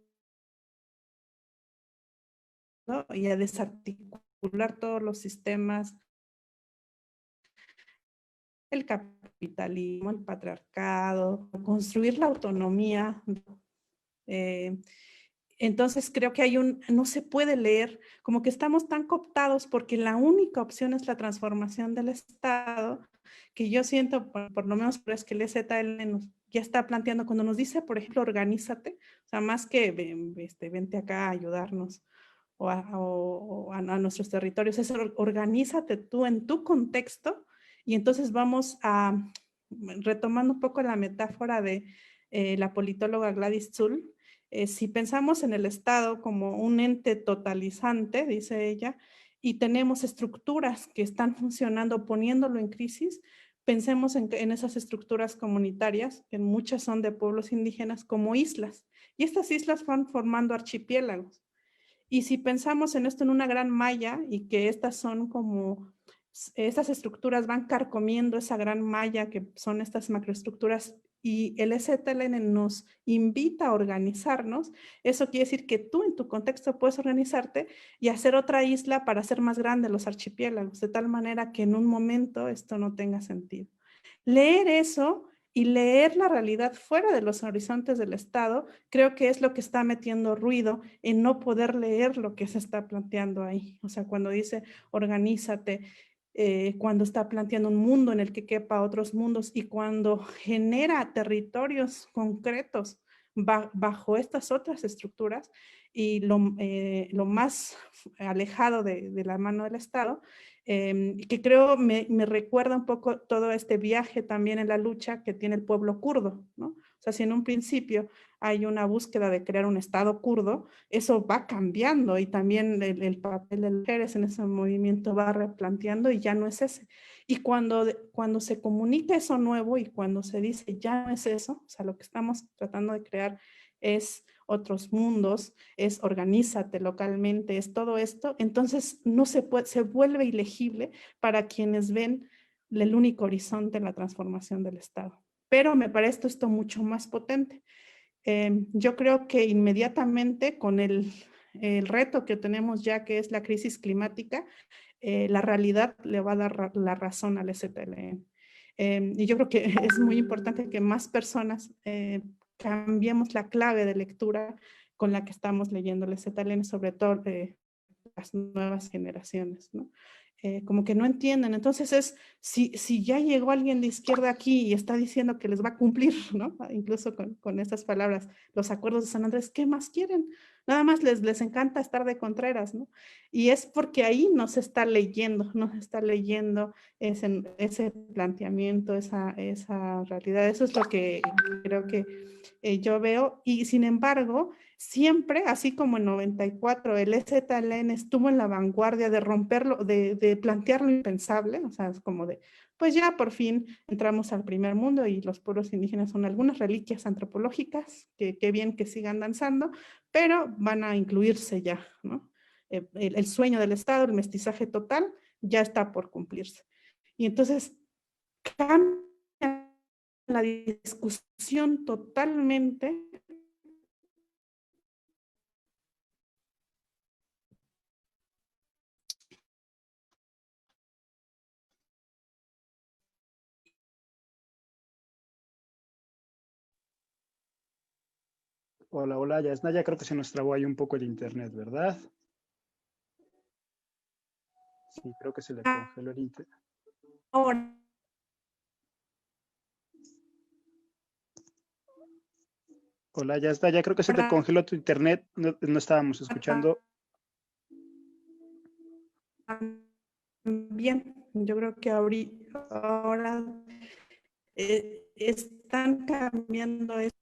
¿no? Y a desarticular todos los sistemas, el capitalismo, el patriarcado, construir la autonomía. Eh, entonces creo que no se puede leer, como que estamos tan cooptados porque la única opción es la transformación del Estado, que yo siento, por lo menos por es que el EZL ya está planteando, cuando nos dice, por ejemplo, organízate, o sea, más que vente acá a ayudarnos o a nuestros territorios, es organízate tú en tu contexto, y entonces vamos retomando un poco la metáfora de la politóloga Gladys Zull. Si pensamos en el Estado como un ente totalizante, dice ella, y tenemos estructuras que están funcionando poniéndolo en crisis, pensemos en esas estructuras comunitarias, que muchas son de pueblos indígenas, como islas. Y estas islas van formando archipiélagos. Y si pensamos en esto en una gran malla y que estas son como, estas estructuras van carcomiendo esa gran malla que son estas macroestructuras, y el EZLN nos invita a organizarnos, eso quiere decir que tú en tu contexto puedes organizarte y hacer otra isla para hacer más grandes los archipiélagos, de tal manera que en un momento esto no tenga sentido. Leer eso y leer la realidad fuera de los horizontes del Estado, creo que es lo que está metiendo ruido en no poder leer lo que se está planteando ahí. O sea, cuando dice organízate, cuando está planteando un mundo en el que quepa otros mundos y cuando genera territorios concretos bajo estas otras estructuras y lo más alejado de la mano del Estado, que creo me recuerda un poco todo este viaje también en la lucha que tiene el pueblo kurdo, ¿no? O sea, si en un principio hay una búsqueda de crear un Estado kurdo, eso va cambiando y también el papel de las mujeres en ese movimiento va replanteando y ya no es ese. Y cuando se comunica eso nuevo y cuando se dice ya no es eso, o sea, lo que estamos tratando de crear es otros mundos, es organízate localmente, es todo esto, entonces no se vuelve ilegible para quienes ven el único horizonte en la transformación del Estado. Pero me parece esto mucho más potente. Yo creo que inmediatamente con el reto que tenemos ya, que es la crisis climática, la realidad le va a dar la razón al EZLN. Y yo creo que es muy importante que más personas cambiemos la clave de lectura con la que estamos leyendo el EZLN, sobre todo las nuevas generaciones, ¿no? Como que no entienden. Entonces si ya llegó alguien de izquierda aquí y está diciendo que les va a cumplir, ¿no? Incluso con estas palabras, los acuerdos de San Andrés, ¿qué más quieren? Nada más les encanta estar de Contreras, ¿no? Y es porque ahí nos está leyendo ese planteamiento, esa realidad. Eso es lo que creo que yo veo. Y sin embargo, siempre, así como en 94, el EZLN estuvo en la vanguardia de romperlo, de plantear lo impensable, o sea, es como de, pues ya por fin entramos al primer mundo y los pueblos indígenas son algunas reliquias antropológicas, que bien que sigan danzando, pero van a incluirse ya, ¿no? El sueño del Estado, el mestizaje total, ya está por cumplirse. Y entonces cambia la discusión totalmente. Hola, hola, Yasnaya, creo que se nos trabó ahí un poco el internet, ¿verdad? Sí, creo que se le congeló el internet. Ahora. Hola, Yasnaya, creo que se te congeló tu internet, no estábamos escuchando. Bien, yo creo que ahora están cambiando esto.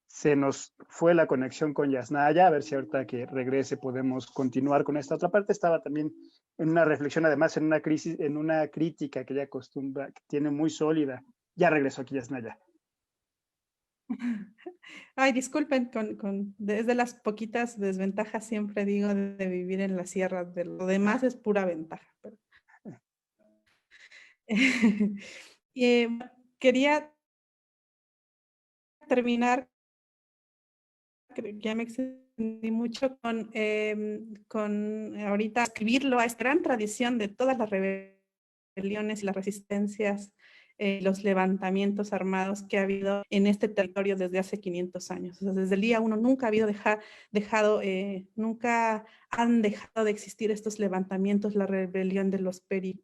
Se nos fue la conexión con Yasnaya, a ver si ahorita que regrese podemos continuar con esta otra parte. Estaba también en una reflexión, además en una crisis, en una crítica que ella acostumbra, que tiene muy sólida. Ya regresó aquí Yasnaya. Ay, disculpen, desde las poquitas desventajas siempre digo de vivir en la sierra, de lo demás es pura ventaja. Pero Y, quería terminar, creo que ya me extendí mucho, con ahorita escribirlo a esta gran tradición de todas las rebeliones y las resistencias, los levantamientos armados que ha habido en este territorio desde hace 500 años. O sea, desde el día uno nunca ha habido nunca han dejado de existir estos levantamientos, la rebelión de los pericos,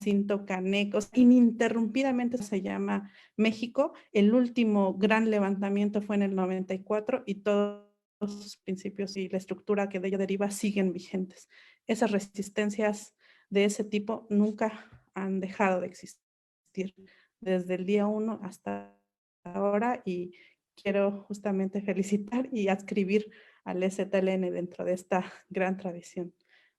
cintocanecos, ininterrumpidamente se llama México. El último gran levantamiento fue en el 94 y todos sus principios y la estructura que de ello deriva siguen vigentes. Esas resistencias de ese tipo nunca han dejado de existir desde el día 1 hasta ahora, y quiero justamente felicitar y adscribir al EZLN dentro de esta gran tradición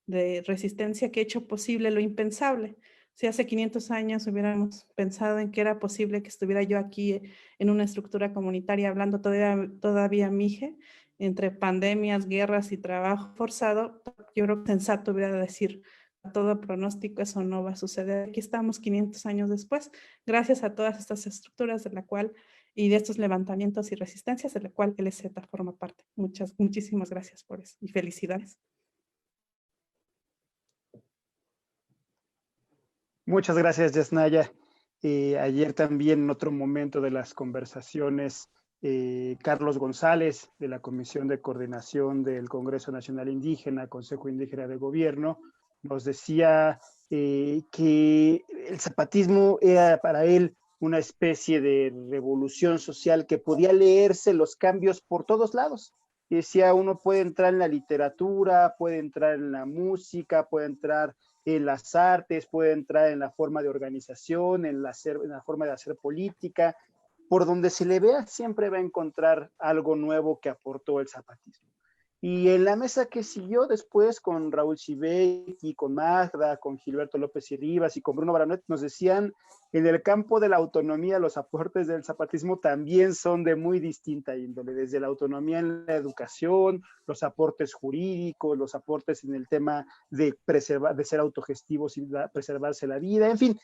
de resistencia que ha hecho posible lo impensable. Si hace 500 años hubiéramos pensado en que era posible que estuviera yo aquí en una estructura comunitaria hablando todavía mije, entre pandemias, guerras y trabajo forzado, yo creo que sensato hubiera de decir, a todo pronóstico eso no va a suceder. Aquí estamos 500 años después, gracias a todas estas estructuras de la cual, y de estos levantamientos y resistencias de la cual LZ forma parte. Muchísimas gracias por eso y felicidades. Muchas gracias, Yasnaya. Ayer también en otro momento de las conversaciones, Carlos González, de la Comisión de Coordinación del Congreso Nacional Indígena, Consejo Indígena de Gobierno, nos decía que el zapatismo era para él una especie de revolución social que podía leerse los cambios por todos lados. Y decía, uno puede entrar en la literatura, puede entrar en la música, puede entrar en las artes, puede entrar en la forma de organización, en la forma de hacer política. Por donde se le vea, siempre va a encontrar algo nuevo que aportó el zapatismo. Y en la mesa que siguió después con Raúl Chivecki, con Magda, con Gilberto López y Rivas y con Bruno Baranet, nos decían, en el campo de la autonomía, los aportes del zapatismo también son de muy distinta índole, desde la autonomía en la educación, los aportes jurídicos, los aportes en el tema de ser autogestivos y preservarse la vida, en fin,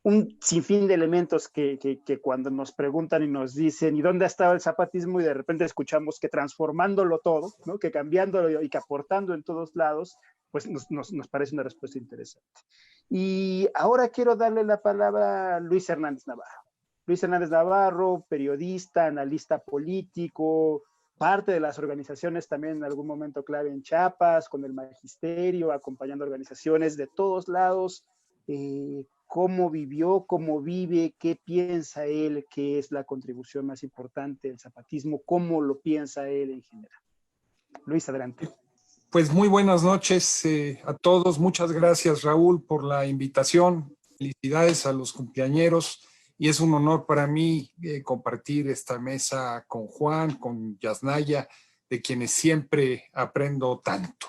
un sinfín de elementos que cuando nos preguntan y nos dicen ¿y dónde ha estado el zapatismo? Y de repente escuchamos que transformándolo todo, ¿no? Que cambiándolo y que aportando en todos lados, pues nos parece una respuesta interesante. Y ahora quiero darle la palabra a Luis Hernández Navarro. Luis Hernández Navarro, periodista, analista político, parte de las organizaciones también en algún momento clave en Chiapas, con el magisterio, acompañando organizaciones de todos lados. Cómo vivió, cómo vive, qué piensa él que es la contribución más importante del zapatismo, cómo lo piensa él en general. Luis, adelante. Pues muy buenas noches a todos. Muchas gracias, Raúl, por la invitación. Felicidades a los cumpleañeros y es un honor para mí compartir esta mesa con Juan, con Yasnaya, de quienes siempre aprendo tanto.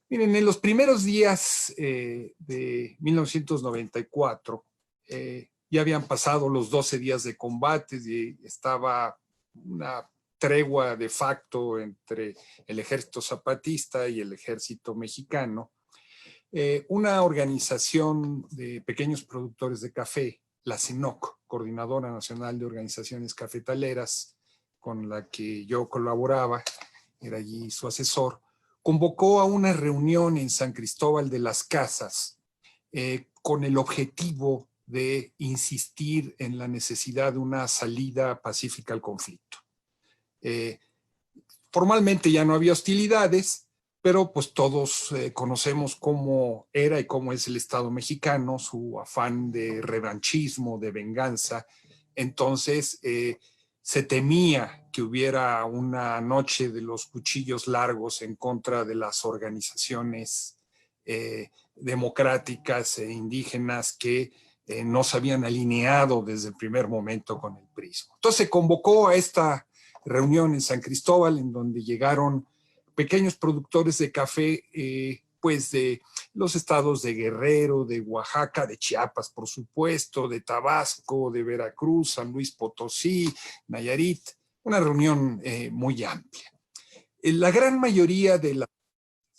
Miren, en los primeros días de 1994 ya habían pasado los 12 días de combates y estaba una tregua de facto entre el ejército zapatista y el ejército mexicano. Una organización de pequeños productores de café, la CENOC, Coordinadora Nacional de Organizaciones Cafetaleras, con la que yo colaboraba, era allí su asesor, convocó a una reunión en San Cristóbal de las Casas con el objetivo de insistir en la necesidad de una salida pacífica al conflicto. Formalmente ya no había hostilidades, pero pues todos conocemos cómo era y cómo es el Estado mexicano, su afán de revanchismo, de venganza. Entonces, se temía que hubiera una noche de los cuchillos largos en contra de las organizaciones democráticas e indígenas que no se habían alineado desde el primer momento con el PRIismo. Entonces se convocó a esta reunión en San Cristóbal, en donde llegaron pequeños productores de café, pues de los estados de Guerrero, de Oaxaca, de Chiapas, por supuesto, de Tabasco, de Veracruz, San Luis Potosí, Nayarit, una reunión muy amplia. La gran mayoría de las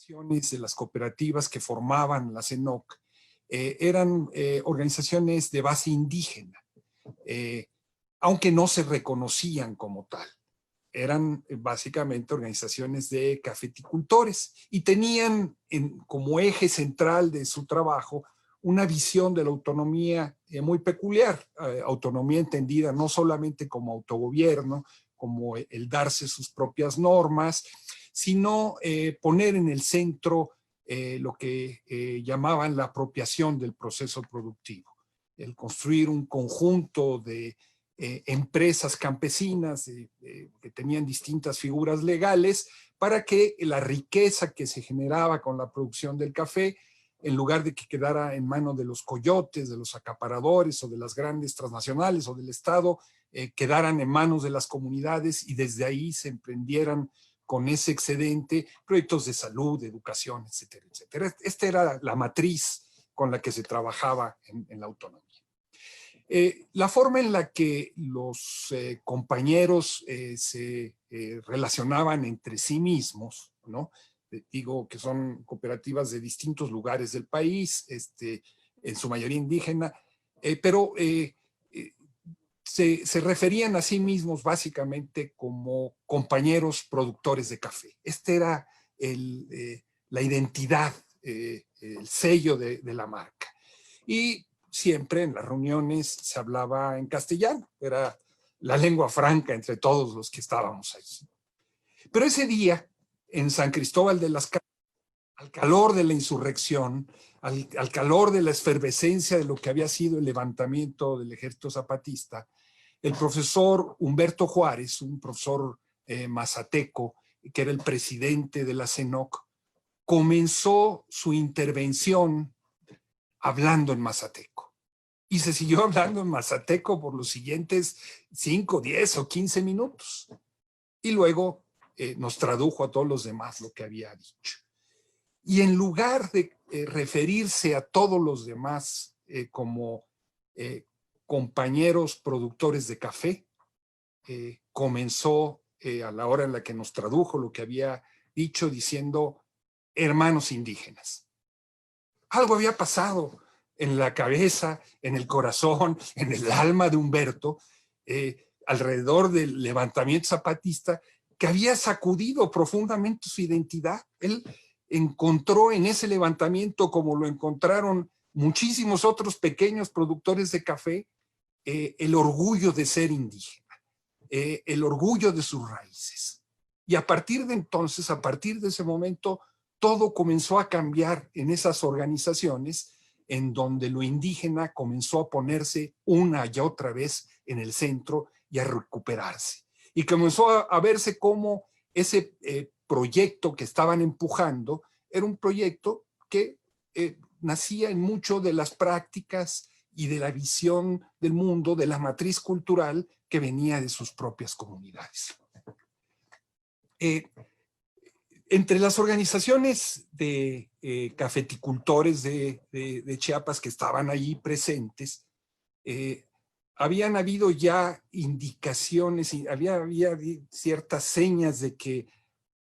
de las cooperativas que formaban la CENOC eran organizaciones de base indígena, aunque no se reconocían como tal. Eran básicamente organizaciones de cafeticultores y tenían como eje central de su trabajo una visión de la autonomía muy peculiar, autonomía entendida no solamente como autogobierno, como el darse sus propias normas, sino poner en el centro lo que llamaban la apropiación del proceso productivo, el construir un conjunto de empresas campesinas que tenían distintas figuras legales para que la riqueza que se generaba con la producción del café, en lugar de que quedara en manos de los coyotes, de los acaparadores o de las grandes transnacionales o del Estado, quedaran en manos de las comunidades y desde ahí se emprendieran con ese excedente proyectos de salud, de educación, etcétera, etcétera. Esta era la matriz con la que se trabajaba en la autonomía. La forma en la que los compañeros se relacionaban entre sí mismos, ¿no? Digo que son cooperativas de distintos lugares del país, en su mayoría indígena, pero se referían a sí mismos básicamente como compañeros productores de café. Esta era la identidad, el sello de la marca. Y siempre en las reuniones se hablaba en castellano, era la lengua franca entre todos los que estábamos ahí. Pero ese día, en San Cristóbal de las Casas, al calor de la insurrección, al calor de la efervescencia de lo que había sido el levantamiento del ejército zapatista, el profesor Humberto Juárez, un profesor mazateco, que era el presidente de la CENOC, comenzó su intervención hablando en mazateco. Y se siguió hablando en mazateco por los siguientes 5, 10 o 15 minutos. Y luego nos tradujo a todos los demás lo que había dicho. Y en lugar de referirse a todos los demás como compañeros productores de café, comenzó a la hora en la que nos tradujo lo que había dicho diciendo hermanos indígenas. Algo había pasado en la cabeza, en el corazón, en el alma de Humberto, alrededor del levantamiento zapatista, que había sacudido profundamente su identidad. Él encontró en ese levantamiento, como lo encontraron muchísimos otros pequeños productores de café, el orgullo de ser indígena, el orgullo de sus raíces. Y a partir de entonces, a partir de ese momento, todo comenzó a cambiar en esas organizaciones en donde lo indígena comenzó a ponerse una y otra vez en el centro y a recuperarse. Y comenzó a verse como ese proyecto que estaban empujando era un proyecto que nacía en mucho de las prácticas y de la visión del mundo, de la matriz cultural que venía de sus propias comunidades. Entre las organizaciones de cafeticultores de Chiapas que estaban ahí presentes, habían habido ya indicaciones, había ciertas señas de que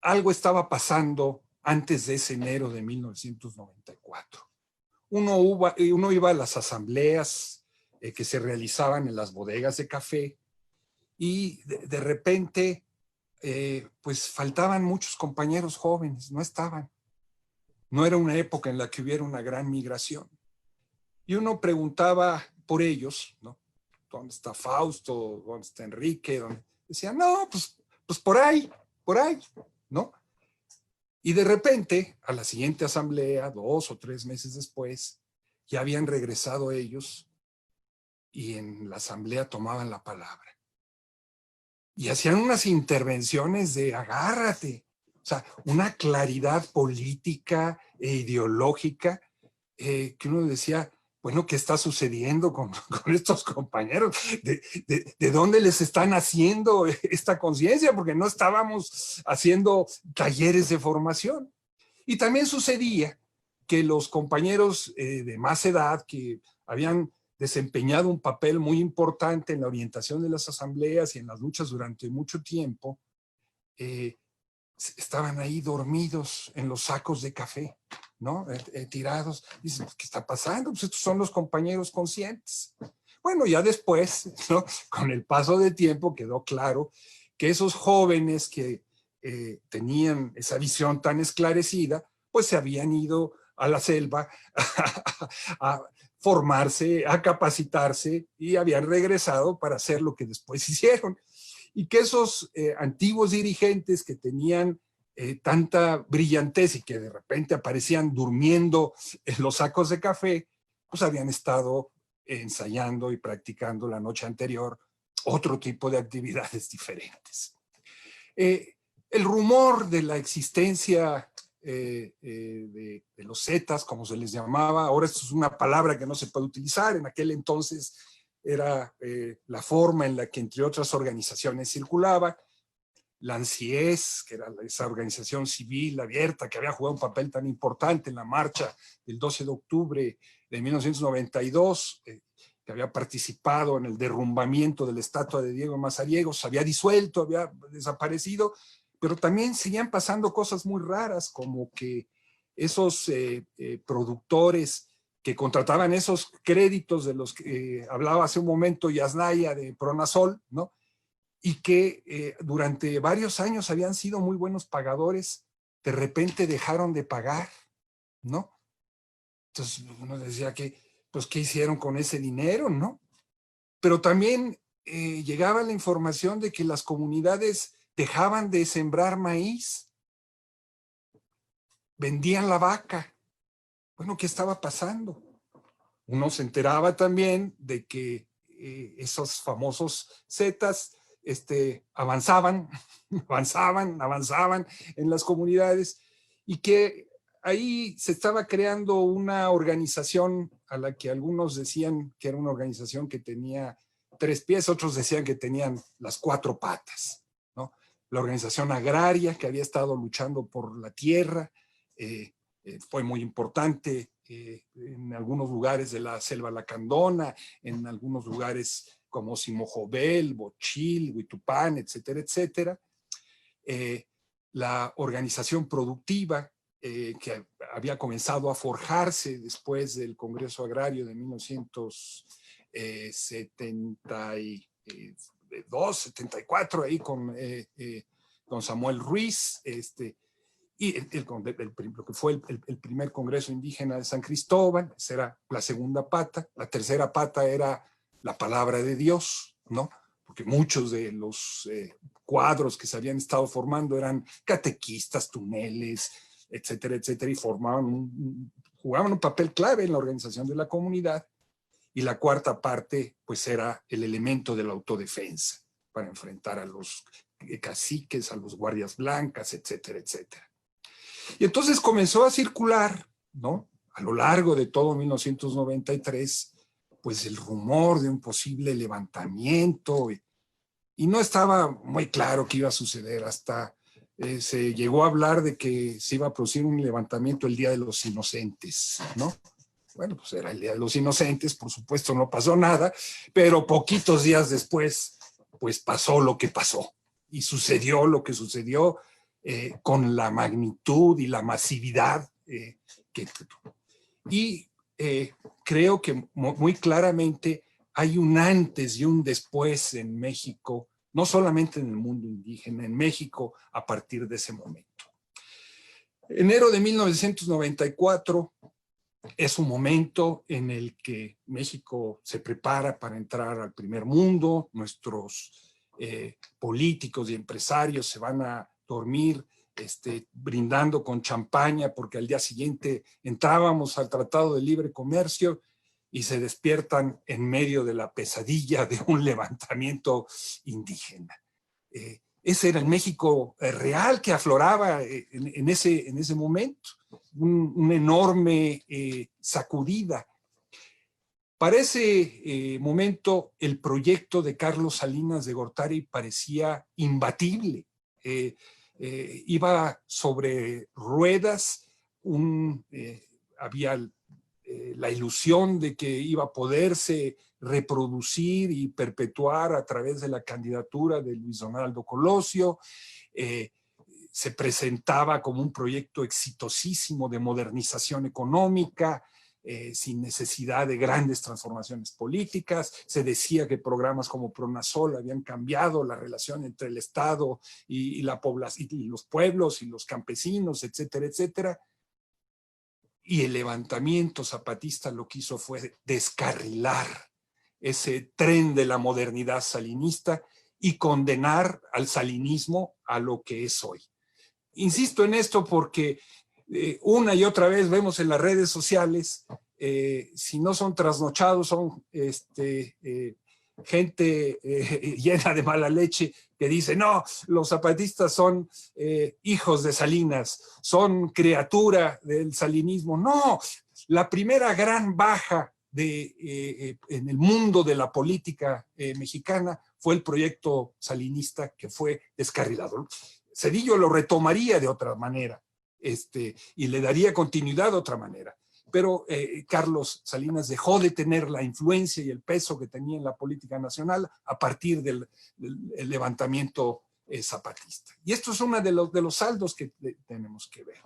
algo estaba pasando antes de ese enero de 1994. Uno iba a las asambleas que se realizaban en las bodegas de café y de repente pues faltaban muchos compañeros jóvenes, no estaban. No era una época en la que hubiera una gran migración. Y uno preguntaba por ellos, ¿no? ¿Dónde está Fausto? ¿Dónde está Enrique? Decían, no, pues por ahí, ¿no? Y de repente, a la siguiente asamblea, 2 o 3 meses después, ya habían regresado ellos y en la asamblea tomaban la palabra. Y hacían unas intervenciones de agárrate, o sea, una claridad política e ideológica que uno decía, bueno, ¿qué está sucediendo con estos compañeros? ¿De dónde les están haciendo esta conciencia? Porque no estábamos haciendo talleres de formación. Y también sucedía que los compañeros de más edad que habían desempeñado un papel muy importante en la orientación de las asambleas y en las luchas durante mucho tiempo, estaban ahí dormidos en los sacos de café, ¿no? Tirados. Dicen, ¿qué está pasando? Pues estos son los compañeros conscientes. Bueno, ya después, ¿no? Con el paso del tiempo quedó claro que esos jóvenes que tenían esa visión tan esclarecida, pues se habían ido a la selva a formarse, a capacitarse y habían regresado para hacer lo que después hicieron. Y que esos antiguos dirigentes que tenían tanta brillantez y que de repente aparecían durmiendo en los sacos de café, pues habían estado ensayando y practicando la noche anterior otro tipo de actividades diferentes. El rumor de la existencia de los Zetas, como se les llamaba, ahora esto es una palabra que no se puede utilizar, en aquel entonces era la forma en la que entre otras organizaciones circulaba. La ANSIES, que era esa organización civil abierta que había jugado un papel tan importante en la marcha del 12 de octubre de 1992, que había participado en el derrumbamiento de la estatua de Diego Mazariegos, se había disuelto, había desaparecido, pero también seguían pasando cosas muy raras, como que esos productores que contrataban esos créditos de los que hablaba hace un momento Yasnaya de Pronasol, ¿no? Y que durante varios años habían sido muy buenos pagadores, de repente dejaron de pagar, ¿no? Entonces uno decía que, pues, ¿qué hicieron con ese dinero, no? Pero también llegaba la información de que las comunidades dejaban de sembrar maíz, vendían la vaca. Bueno, ¿qué estaba pasando? Uno se enteraba también de que esos famosos Zetas avanzaban en las comunidades y que ahí se estaba creando una organización a la que algunos decían que era una organización que tenía 3 pies, otros decían que tenían las 4 patas, ¿no? La organización agraria que había estado luchando por la tierra, fue muy importante en algunos lugares de la selva lacandona, en algunos lugares como Simojovel, Bochil, Huitupán, etcétera, etcétera. La organización productiva que había comenzado a forjarse después del Congreso Agrario de 1972, 74, ahí con Samuel Ruiz, y lo que fue el primer Congreso Indígena de San Cristóbal. Esa era la segunda pata. La tercera pata era la palabra de Dios, ¿no? Porque muchos de los cuadros que se habían estado formando eran catequistas, tuneles, etcétera, etcétera, y jugaban un papel clave en la organización de la comunidad. Y la cuarta parte, pues, era el elemento de la autodefensa para enfrentar a los caciques, a los guardias blancas, etcétera, etcétera. Y entonces comenzó a circular, ¿no?, a lo largo de todo 1993, pues el rumor de un posible levantamiento, y no estaba muy claro qué iba a suceder hasta se llegó a hablar de que se iba a producir un levantamiento el Día de los Inocentes, ¿no? Bueno, pues era el Día de los Inocentes, por supuesto no pasó nada, pero poquitos días después, pues pasó lo que pasó, y sucedió lo que sucedió, con la magnitud y la masividad y creo que muy claramente hay un antes y un después en México, no solamente en el mundo indígena, en México a partir de ese momento. Enero de 1994 es un momento en el que México se prepara para entrar al primer mundo. Nuestros políticos y empresarios se van a dormir brindando con champaña porque al día siguiente entrábamos al Tratado de Libre Comercio, y se despiertan en medio de la pesadilla de un levantamiento indígena. Ese era el México real que afloraba en ese momento, una enorme sacudida. Para ese momento, el proyecto de Carlos Salinas de Gortari parecía imbatible. Iba sobre ruedas, había la ilusión de que iba a poderse reproducir y perpetuar a través de la candidatura de Luis Donaldo Colosio. se presentaba como un proyecto exitosísimo de modernización económica, sin necesidad de grandes transformaciones políticas. Se decía que programas como Pronasol habían cambiado la relación entre el Estado y la población, y los pueblos y los campesinos, etcétera, etcétera. Y el levantamiento zapatista lo que hizo fue descarrilar ese tren de la modernidad salinista y condenar al salinismo a lo que es hoy. Insisto en esto porque una y otra vez vemos en las redes sociales, si no son trasnochados, son gente llena de mala leche que dice, no, los zapatistas son hijos de Salinas, son criatura del salinismo. No, la primera gran baja en el mundo de la política mexicana fue el proyecto salinista, que fue descarrilado. Zedillo lo retomaría de otra manera y le daría continuidad de otra manera. Pero Carlos Salinas dejó de tener la influencia y el peso que tenía en la política nacional a partir del levantamiento zapatista. Y esto es uno de los saldos que tenemos que ver.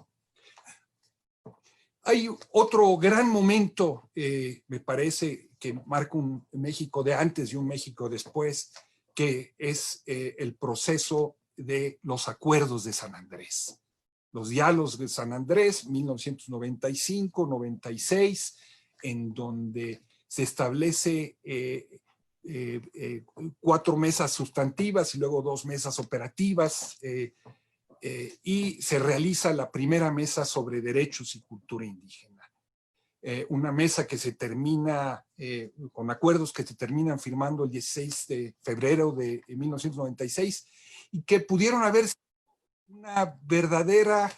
Hay otro gran momento, me parece, que marca un México de antes y un México después, que es el proceso de los acuerdos de San Andrés. Los diálogos de San Andrés, 1995-96, en donde se establece 4 mesas sustantivas y luego 2 mesas operativas, y se realiza la primera mesa sobre derechos y cultura indígena. Una mesa que se termina, con acuerdos que se terminan firmando el 16 de febrero de 1996, y que pudieron haber sido una verdadera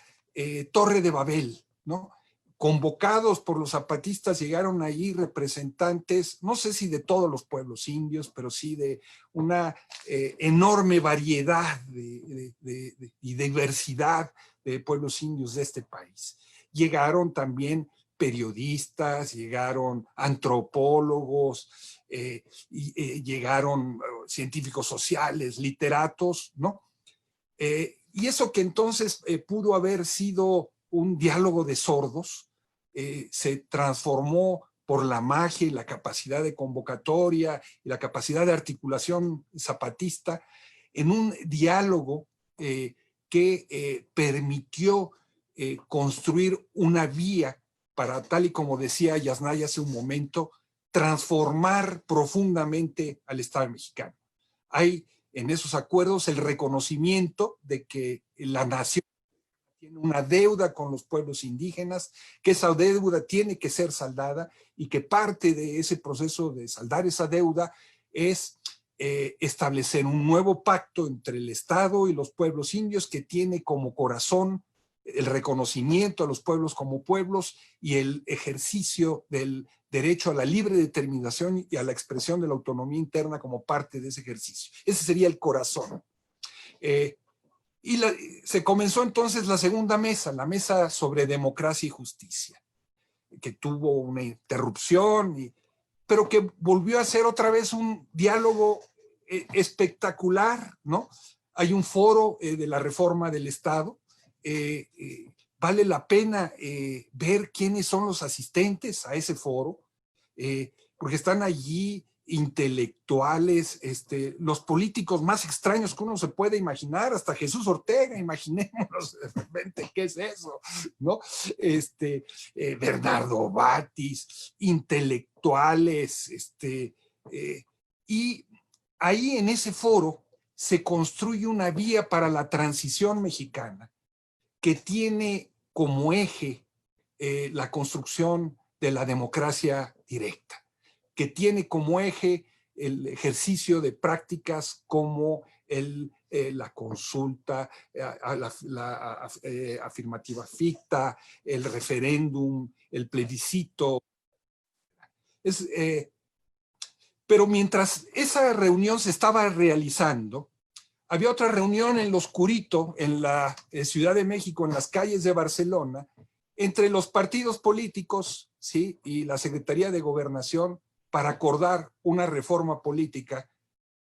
torre de Babel, ¿no? Convocados por los zapatistas, llegaron allí representantes, no sé si de todos los pueblos indios, pero sí de una enorme variedad y diversidad de pueblos indios de este país. Llegaron también periodistas, llegaron antropólogos, llegaron científicos sociales, literatos, ¿no? Y eso que entonces pudo haber sido un diálogo de sordos, se transformó por la magia y la capacidad de convocatoria y la capacidad de articulación zapatista en un diálogo que permitió construir una vía para, tal y como decía Yasnaya hace un momento, transformar profundamente al Estado mexicano. Hay en esos acuerdos el reconocimiento de que la nación tiene una deuda con los pueblos indígenas, que esa deuda tiene que ser saldada y que parte de ese proceso de saldar esa deuda es establecer un nuevo pacto entre el Estado y los pueblos indios que tiene como corazón el reconocimiento a los pueblos como pueblos y el ejercicio del derecho a la libre determinación y a la expresión de la autonomía interna como parte de ese ejercicio. Ese sería el corazón. Se comenzó entonces la segunda mesa, la mesa sobre democracia y justicia, que tuvo una interrupción, pero que volvió a ser otra vez un diálogo espectacular, ¿no? Hay un foro de la reforma del Estado. Vale la pena ver quiénes son los asistentes a ese foro, porque están allí intelectuales, los políticos más extraños que uno se puede imaginar, hasta Jesús Ortega, imaginémonos de repente qué es eso, ¿no? Bernardo Batis, intelectuales, y ahí en ese foro se construye una vía para la transición mexicana que tiene como eje la construcción de la democracia directa, que tiene como eje el ejercicio de prácticas como la consulta, la afirmativa ficta, el referéndum, el plebiscito. Pero mientras esa reunión se estaba realizando, había otra reunión en lo oscurito, en la Ciudad de México, en las calles de Barcelona, entre los partidos políticos, ¿sí?, y la Secretaría de Gobernación, para acordar una reforma política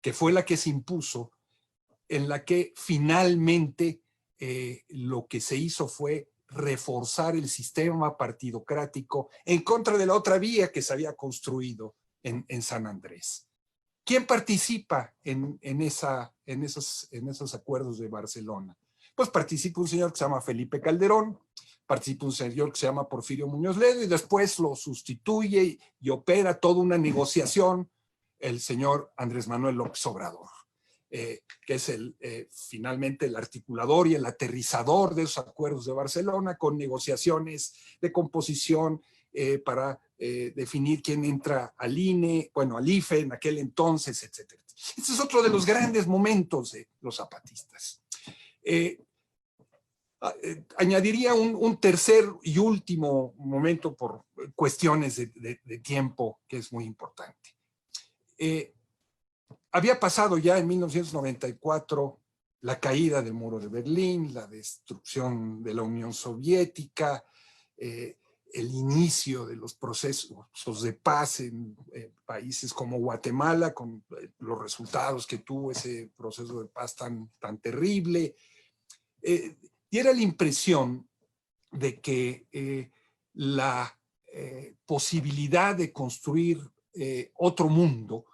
que fue la que se impuso, en la que finalmente lo que se hizo fue reforzar el sistema partidocrático en contra de la otra vía que se había construido en San Andrés. ¿Quién participa en esos acuerdos de Barcelona? Pues participa un señor que se llama Felipe Calderón, participa un señor que se llama Porfirio Muñoz Ledo y después lo sustituye y opera toda una negociación el señor Andrés Manuel López Obrador, que es finalmente el articulador y el aterrizador de esos acuerdos de Barcelona, con negociaciones de composición para definir quién entra al INE, bueno, al IFE en aquel entonces, etcétera. Este es otro de los grandes momentos de los zapatistas. Añadiría un tercer y último momento por cuestiones de tiempo que es muy importante. Había pasado ya en 1994 la caída del muro de Berlín, la destrucción de la Unión Soviética, el inicio de los procesos de paz en países como Guatemala, con los resultados que tuvo ese proceso de paz tan terrible. Diera la impresión de que la posibilidad de construir otro mundo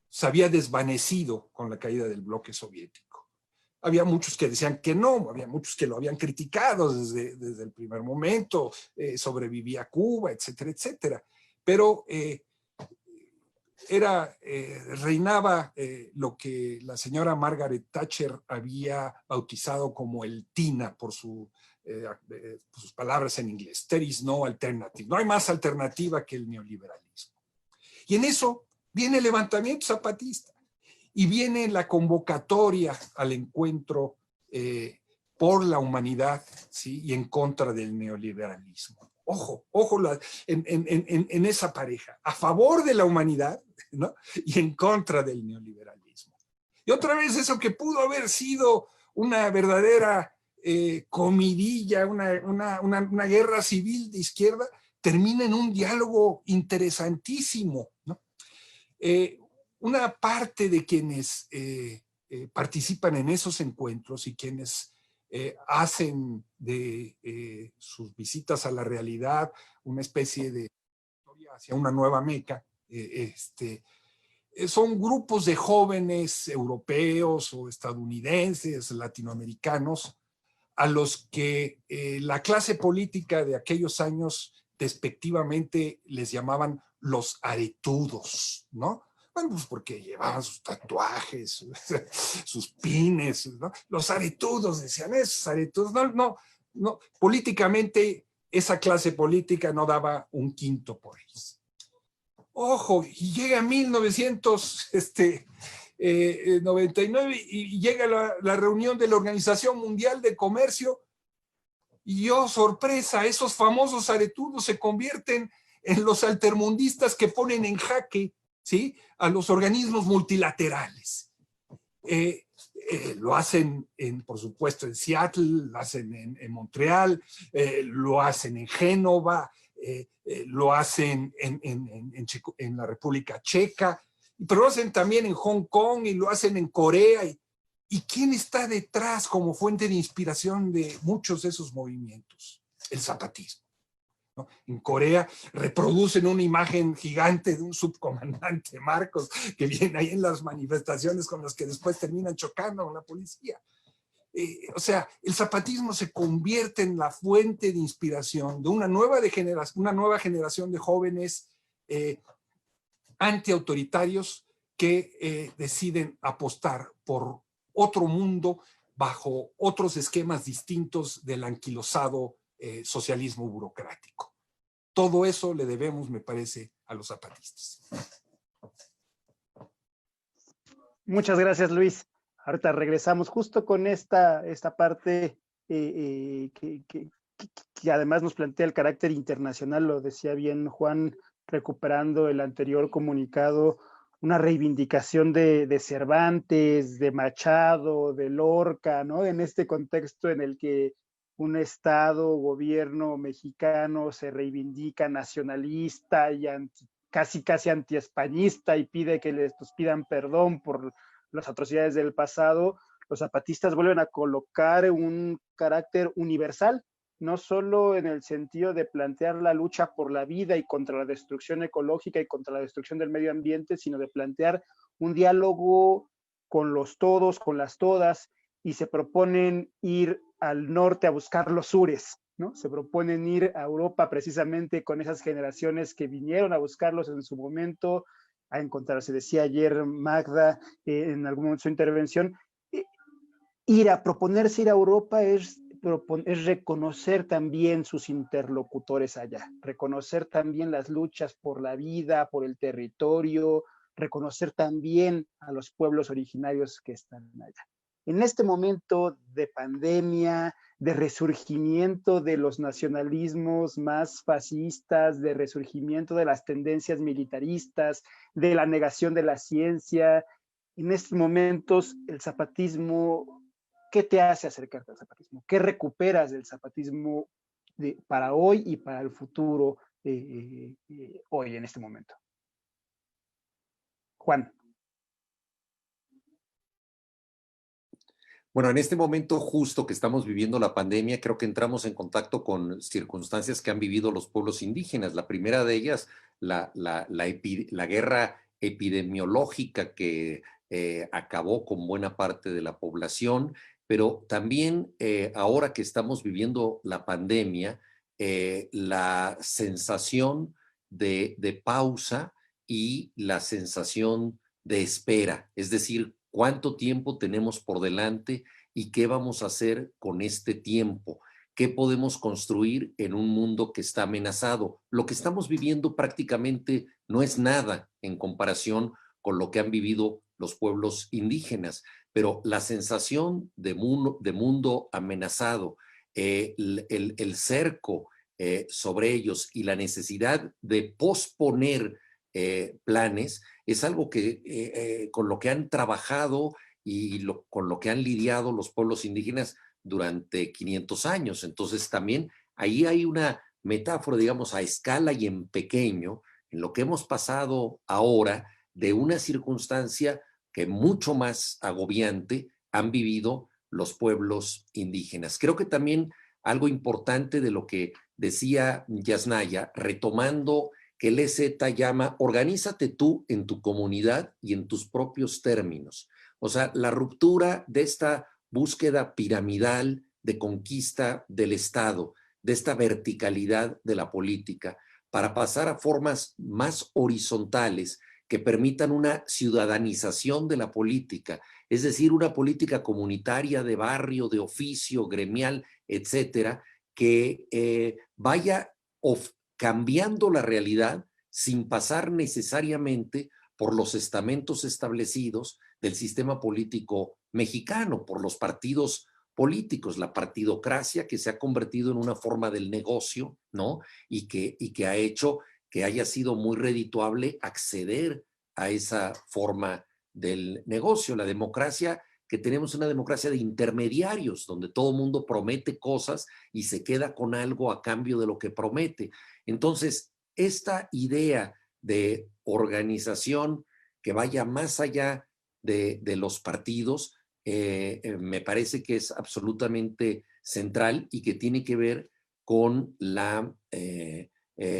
se había desvanecido con la caída del bloque soviético. Había muchos que decían que no, había muchos que lo habían criticado desde el primer momento, sobrevivía Cuba, etcétera, etcétera. Pero reinaba lo que la señora Margaret Thatcher había bautizado como el TINA por sus palabras en inglés. There is no alternative. No hay más alternativa que el neoliberalismo. Y en eso viene el levantamiento zapatista y viene la convocatoria al encuentro por la humanidad, ¿sí? Y en contra del neoliberalismo. Ojo en esa pareja, a favor de la humanidad, ¿no? Y en contra del neoliberalismo. Y otra vez eso que pudo haber sido una verdadera comidilla, una guerra civil de izquierda, termina en un diálogo interesantísimo, ¿no? Una parte de quienes participan en esos encuentros y quienes hacen de sus visitas a la realidad una especie de historia hacia una nueva Meca, son grupos de jóvenes europeos o estadounidenses, latinoamericanos, a los que la clase política de aquellos años despectivamente les llamaban los aretudos, ¿no? Bueno, pues porque llevaban sus tatuajes, sus pines, ¿no? Los aretudos, decían, esos aretudos. No, políticamente esa clase política no daba un quinto por ellos. Ojo, y llega 1999 y llega la reunión de la Organización Mundial de Comercio y sorpresa, esos famosos aretudos se convierten en los altermundistas que ponen en jaque, ¿sí?, a los organismos multilaterales. Lo hacen, por supuesto, en Seattle, lo hacen en Montreal, lo hacen en Génova, lo hacen en la República Checa, pero lo hacen también en Hong Kong y lo hacen en Corea. ¿Y quién está detrás como fuente de inspiración de muchos de esos movimientos? El zapatismo, ¿no? En Corea reproducen una imagen gigante de un subcomandante Marcos que viene ahí en las manifestaciones con los que después terminan chocando con la policía. O sea, el zapatismo se convierte en la fuente de inspiración de una nueva generación de jóvenes antiautoritarios que deciden apostar por otro mundo bajo otros esquemas distintos del anquilosado socialismo burocrático. Todo eso le debemos, me parece, a los zapatistas. Muchas gracias, Luis. Ahorita regresamos justo con esta parte que además nos plantea el carácter internacional, lo decía bien Juan, recuperando el anterior comunicado, una reivindicación de Cervantes, de Machado, de Lorca, ¿no? En este contexto en el que un Estado, gobierno mexicano se reivindica nacionalista y casi antiespañista y pide que les pidan perdón por las atrocidades del pasado, Los zapatistas vuelven a colocar un carácter universal, no solo en el sentido de plantear la lucha por la vida y contra la destrucción ecológica y contra la destrucción del medio ambiente, sino de plantear un diálogo con los todos, con las todas, y se proponen ir al norte a buscar los sures, ¿no? Se proponen ir a Europa precisamente con esas generaciones que vinieron a buscarlos en su momento, a encontrarse. Decía ayer Magda en algún momento de su intervención, proponerse ir a Europa es reconocer también sus interlocutores allá, reconocer también las luchas por la vida, por el territorio, reconocer también a los pueblos originarios que están allá. En este momento de pandemia, de resurgimiento de los nacionalismos más fascistas, de resurgimiento de las tendencias militaristas, de la negación de la ciencia, en estos momentos el zapatismo, ¿qué te hace acercarte al zapatismo? ¿Qué recuperas del zapatismo para hoy y para el futuro hoy, en este momento? Juan. Bueno, en este momento justo que estamos viviendo la pandemia, creo que entramos en contacto con circunstancias que han vivido los pueblos indígenas. La primera de ellas, la guerra epidemiológica que acabó con buena parte de la población, pero también ahora que estamos viviendo la pandemia, la sensación de pausa y la sensación de espera, es decir, cuánto tiempo tenemos por delante y qué vamos a hacer con este tiempo, qué podemos construir en un mundo que está amenazado. Lo que estamos viviendo prácticamente no es nada en comparación con lo que han vivido los pueblos indígenas, pero la sensación de mundo amenazado, el cerco sobre ellos y la necesidad de posponer planes, es algo que con lo que han trabajado y con lo que han lidiado los pueblos indígenas durante 500 años. Entonces también ahí hay una metáfora, digamos, a escala y en pequeño, en lo que hemos pasado ahora de una circunstancia que mucho más agobiante han vivido los pueblos indígenas. Creo que también algo importante de lo que decía Yasnaya, retomando que el EZ llama, organízate tú en tu comunidad y en tus propios términos. O sea, la ruptura de esta búsqueda piramidal de conquista del Estado, de esta verticalidad de la política, para pasar a formas más horizontales que permitan una ciudadanización de la política, es decir, una política comunitaria de barrio, de oficio, gremial, etcétera, que vaya cambiando la realidad sin pasar necesariamente por los estamentos establecidos del sistema político mexicano, por los partidos políticos, la partidocracia que se ha convertido en una forma del negocio, ¿no? Y que ha hecho que haya sido muy redituable acceder a esa forma del negocio. La democracia, que tenemos una democracia de intermediarios, donde todo el mundo promete cosas y se queda con algo a cambio de lo que promete. Entonces, esta idea de organización que vaya más allá de los partidos, me parece que es absolutamente central y que tiene que ver con la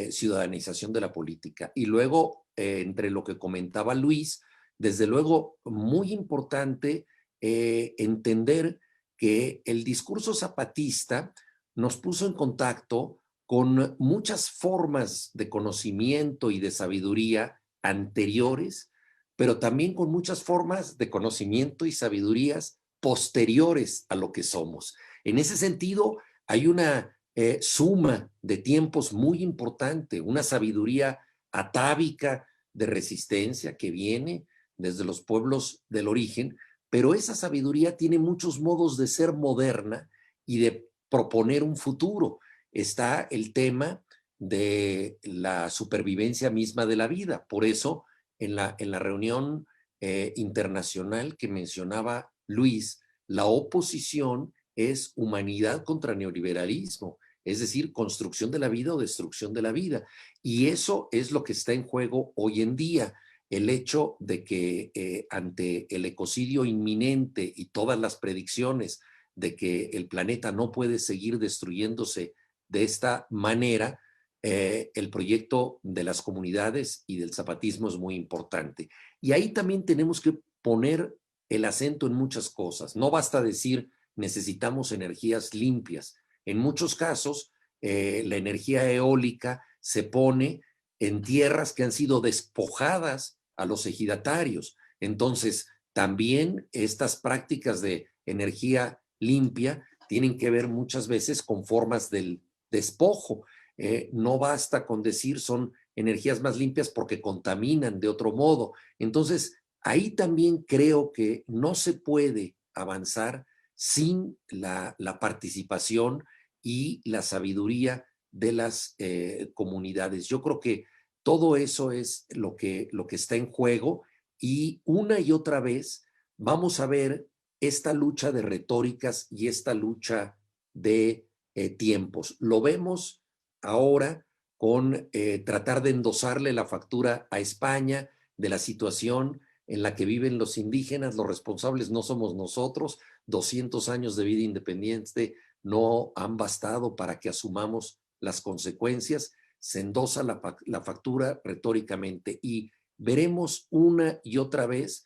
ciudadanización de la política. Y luego, entre lo que comentaba Luis, desde luego, muy importante entender que el discurso zapatista nos puso en contacto con muchas formas de conocimiento y de sabiduría anteriores, pero también con muchas formas de conocimiento y sabidurías posteriores a lo que somos. En ese sentido, hay una suma de tiempos muy importante, una sabiduría atávica de resistencia que viene desde los pueblos del origen, pero esa sabiduría tiene muchos modos de ser moderna y de proponer un futuro. Está el tema de la supervivencia misma de la vida. Por eso, en la reunión internacional que mencionaba Luis, la oposición es humanidad contra neoliberalismo, es decir, construcción de la vida o destrucción de la vida. Y eso es lo que está en juego hoy en día. el hecho de que ante el ecocidio inminente y todas las predicciones de que el planeta no puede seguir destruyéndose de esta manera, el proyecto de las comunidades y del zapatismo es muy importante. Y ahí también tenemos que poner el acento en muchas cosas. No basta decir necesitamos energías limpias. En muchos casos, la energía eólica se pone en tierras que han sido despojadas a los ejidatarios. Entonces, también estas prácticas de energía limpia tienen que ver muchas veces con formas del despojo. No basta con decir son energías más limpias porque contaminan de otro modo. Entonces, ahí también creo que no se puede avanzar sin la participación y la sabiduría de las comunidades. Yo creo que todo eso es lo que está en juego, y una y otra vez vamos a ver esta lucha de retóricas y esta lucha de tiempos. Lo vemos ahora con tratar de endosarle la factura a España de la situación en la que viven los indígenas. Los responsables no somos nosotros. 200 años de vida independiente no han bastado para que asumamos las consecuencias. Se endosa la factura retóricamente, y veremos una y otra vez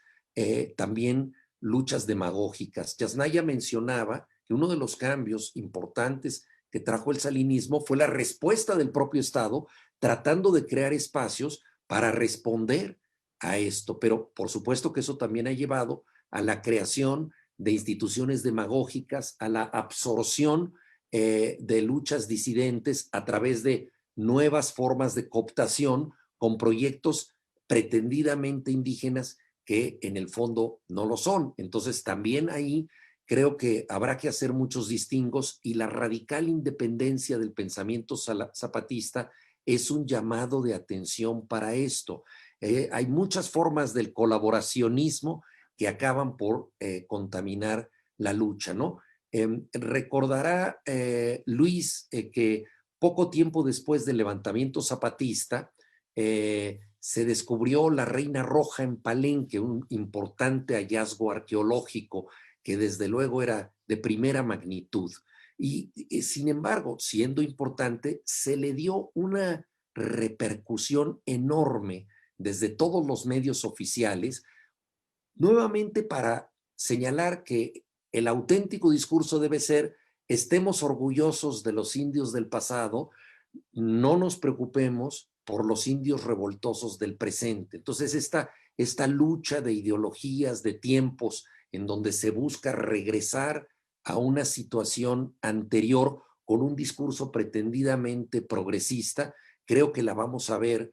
también luchas demagógicas. Yasnaya mencionaba que uno de los cambios importantes que trajo el salinismo fue la respuesta del propio Estado tratando de crear espacios para responder a esto, pero por supuesto que eso también ha llevado a la creación de instituciones demagógicas, a la absorción de luchas disidentes a través de nuevas formas de cooptación con proyectos pretendidamente indígenas que en el fondo no lo son. Entonces también ahí creo que habrá que hacer muchos distingos, y la radical independencia del pensamiento zapatista es un llamado de atención para esto. Hay muchas formas del colaboracionismo que acaban por contaminar la lucha, ¿no? Recordará Luis que poco tiempo después del levantamiento zapatista se descubrió la Reina Roja en Palenque, un importante hallazgo arqueológico que desde luego era de primera magnitud. Y sin embargo, siendo importante, se le dio una repercusión enorme desde todos los medios oficiales, nuevamente para señalar que el auténtico discurso debe ser: estemos orgullosos de los indios del pasado, no nos preocupemos por los indios revoltosos del presente. Entonces, esta lucha de ideologías, de tiempos, en donde se busca regresar a una situación anterior con un discurso pretendidamente progresista, creo que la vamos a ver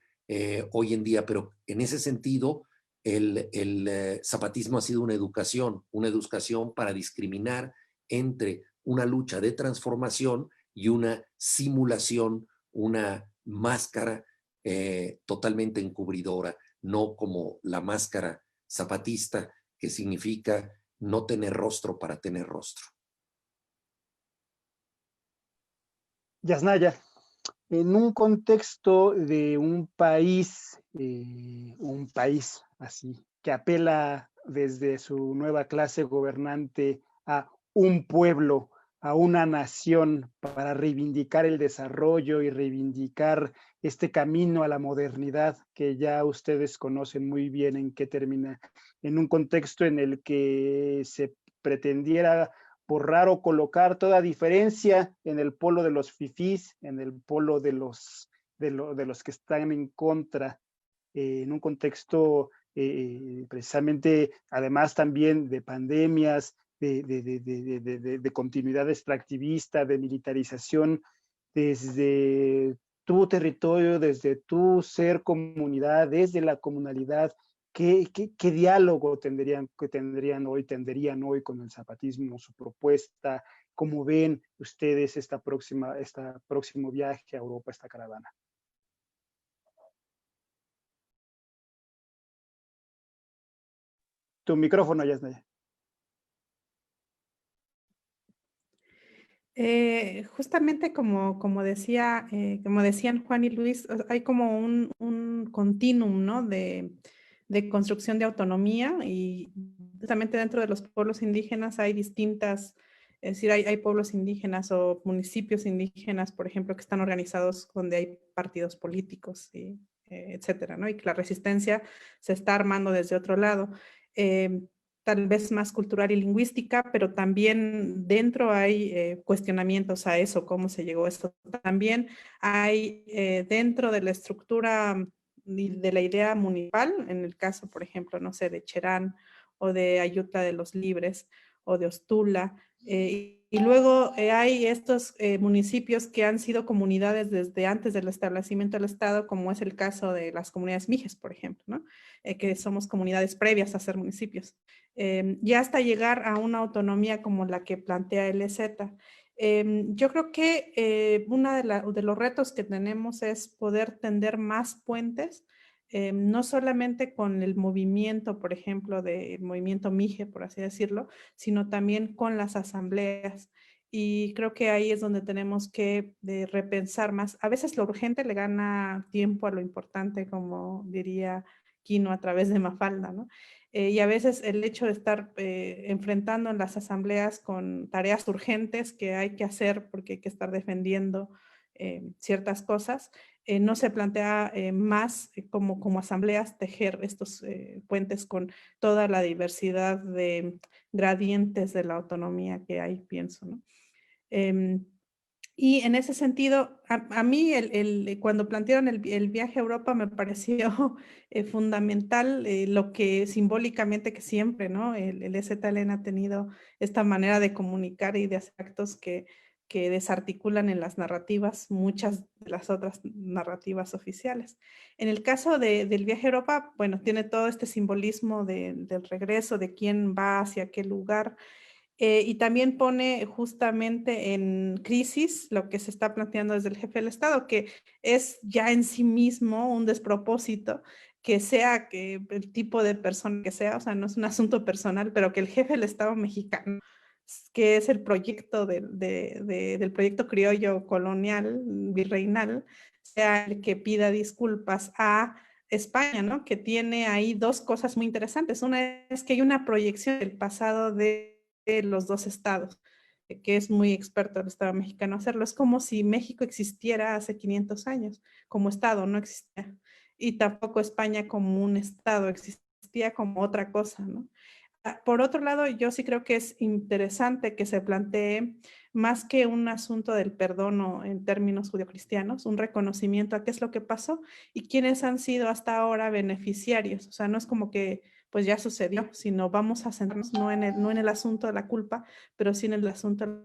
hoy en día. Pero en ese sentido, el zapatismo ha sido una educación para discriminar entre una lucha de transformación y una simulación, una máscara totalmente encubridora, no como la máscara zapatista, que significa no tener rostro para tener rostro. Yasnaya, en un contexto de un país así, que apela desde su nueva clase gobernante a un pueblo, a una nación, para reivindicar el desarrollo y reivindicar este camino a la modernidad que ya ustedes conocen muy bien en qué termina, en un contexto en el que se pretendiera borrar o colocar toda diferencia en el polo de los fifís, en el polo de los que están en contra, en un contexto precisamente, además también de pandemias, de continuidad extractivista, de militarización, desde tu territorio, desde tu ser comunidad, desde la comunalidad. ¿Qué diálogo tendrían hoy con el zapatismo, su propuesta? ¿Cómo ven ustedes este próximo viaje a Europa, esta caravana? Tu micrófono, Yasnaya. Justamente como decían Juan y Luis, hay como un continuum, ¿no? de de construcción de autonomía, y justamente dentro de los pueblos indígenas hay distintas, es decir, hay pueblos indígenas o municipios indígenas, por ejemplo, que están organizados donde hay partidos políticos, y, etcétera, ¿no? Y que la resistencia se está armando desde otro lado. Tal vez más cultural y lingüística, pero también dentro hay cuestionamientos a eso, cómo se llegó a eso. También hay dentro de la estructura de la idea municipal, en el caso, por ejemplo, no sé, de Cherán o de Ayutla de los Libres o de Ostula, y luego hay estos municipios que han sido comunidades desde antes del establecimiento del Estado, como es el caso de las comunidades mijes, por ejemplo, ¿no? Que somos comunidades previas a ser municipios. Y hasta llegar a una autonomía como la que plantea el EZ. Yo creo que uno de los retos que tenemos es poder tender más puentes, no solamente con el movimiento, por ejemplo, del movimiento Mije, por así decirlo, sino también con las asambleas. Y creo que ahí es donde tenemos que repensar más. A veces lo urgente le gana tiempo a lo importante, como diría Quino a través de Mafalda, ¿no? Y a veces el hecho de estar enfrentando en las asambleas con tareas urgentes que hay que hacer porque hay que estar defendiendo ciertas cosas, no se plantea más como asambleas tejer estos puentes con toda la diversidad de gradientes de la autonomía que hay, pienso, ¿no? Y en ese sentido, a mí cuando plantearon el viaje a Europa me pareció fundamental lo que simbólicamente que siempre, ¿no? El EZLN ha tenido esta manera de comunicar y de hacer actos que desarticulan en las narrativas muchas de las otras narrativas oficiales. En el caso del viaje a Europa, bueno, tiene todo este simbolismo del regreso, de quién va hacia qué lugar, y también pone justamente en crisis lo que se está planteando desde el jefe del Estado, que es ya en sí mismo un despropósito, que sea que el tipo de persona que sea, o sea, no es un asunto personal, pero que el jefe del Estado mexicano, que es el proyecto del proyecto criollo colonial, virreinal, sea el que pida disculpas a España, ¿no? Que tiene ahí dos cosas muy interesantes. Una es que hay una proyección del pasado de los dos estados, que es muy experto el Estado mexicano hacerlo. Es como si México existiera hace 500 años, como Estado, no existía. Y tampoco España como un Estado, existía como otra cosa, ¿no? Por otro lado, yo sí creo que es interesante que se plantee más que un asunto del perdón en términos judio-cristianos, un reconocimiento a qué es lo que pasó y quiénes han sido hasta ahora beneficiarios. O sea, no es como que pues ya sucedió, sino vamos a centrarnos no en el asunto de la culpa, pero sí en el asunto de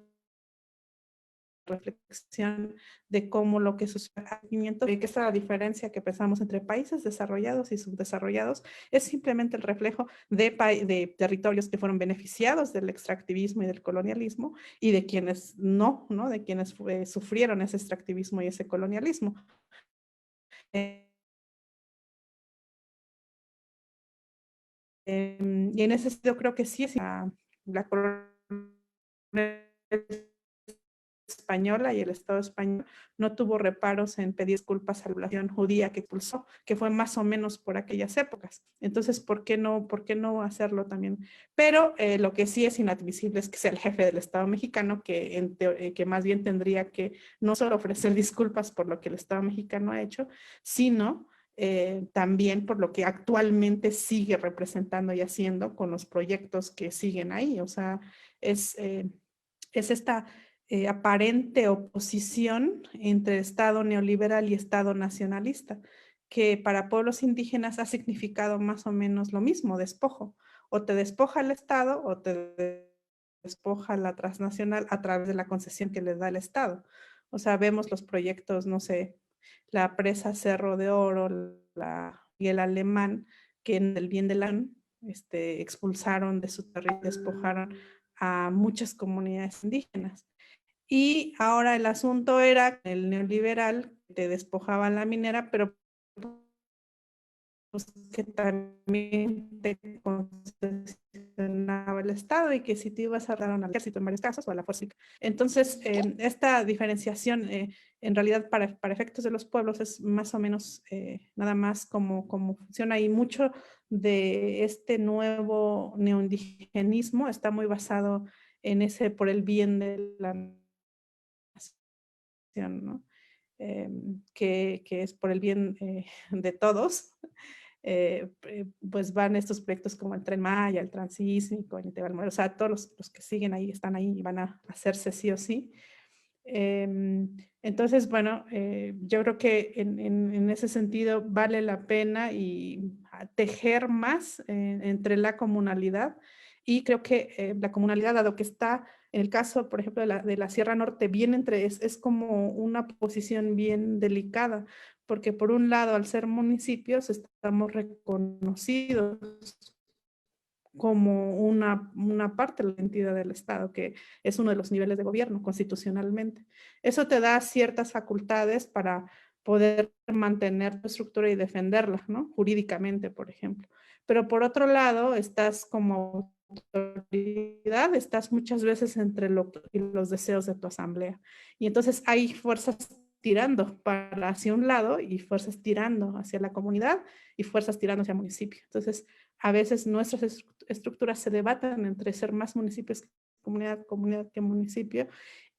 reflexión de cómo lo que sucede, que esta la diferencia que pensamos entre países desarrollados y subdesarrollados es simplemente el reflejo de territorios que fueron beneficiados del extractivismo y del colonialismo y de quienes no, ¿no? De quienes sufrieron ese extractivismo y ese colonialismo. Y en ese sentido creo que sí es la corona española y el Estado español no tuvo reparos en pedir disculpas a la población judía que expulsó, que fue más o menos por aquellas épocas. Entonces, ¿por qué no hacerlo también? Pero lo que sí es inadmisible es que sea el jefe del Estado mexicano que más bien tendría que no solo ofrecer disculpas por lo que el Estado mexicano ha hecho, sino también por lo que actualmente sigue representando y haciendo con los proyectos que siguen ahí. O sea, es esta aparente oposición entre Estado neoliberal y Estado nacionalista, que para pueblos indígenas ha significado más o menos lo mismo, despojo. O te despoja el Estado o te despoja la transnacional a través de la concesión que les da el Estado. O sea, vemos los proyectos, no sé, la presa Cerro de Oro y el Alemán, que en el bien de la expulsaron de su territorio, despojaron a muchas comunidades indígenas. Y ahora el asunto era el neoliberal, te despojaba la minera, pero que también te concesionaba el Estado y que si te ibas a dar al ejército en varios casos o a la fuerza. Entonces, esta diferenciación en realidad para efectos de los pueblos es más o menos nada más como funciona, y mucho de este nuevo neoindigenismo está muy basado en ese por el bien de la nación, ¿no? Que es por el bien de todos. Pues van estos proyectos como el Tren Maya, el Transísmico, el Integral, o sea, todos los que siguen ahí, están ahí y van a hacerse sí o sí. Entonces, bueno, yo creo que en ese sentido vale la pena y tejer más entre la comunalidad, y creo que la comunalidad, dado que está en el caso, por ejemplo, de la Sierra Norte, bien es como una posición bien delicada, porque por un lado, al ser municipios, estamos reconocidos como una parte de la entidad del Estado, que es uno de los niveles de gobierno constitucionalmente. Eso te da ciertas facultades para poder mantener tu estructura y defenderla, ¿no? Jurídicamente, por ejemplo. Pero por otro lado, estás como autoridad, estás muchas veces entre los deseos de tu asamblea. Y entonces hay fuerzas tirando para hacia un lado y fuerzas tirando hacia la comunidad y fuerzas tirando hacia el municipio. Entonces, a veces nuestras estructuras se debaten entre ser más municipios que comunidad que municipio.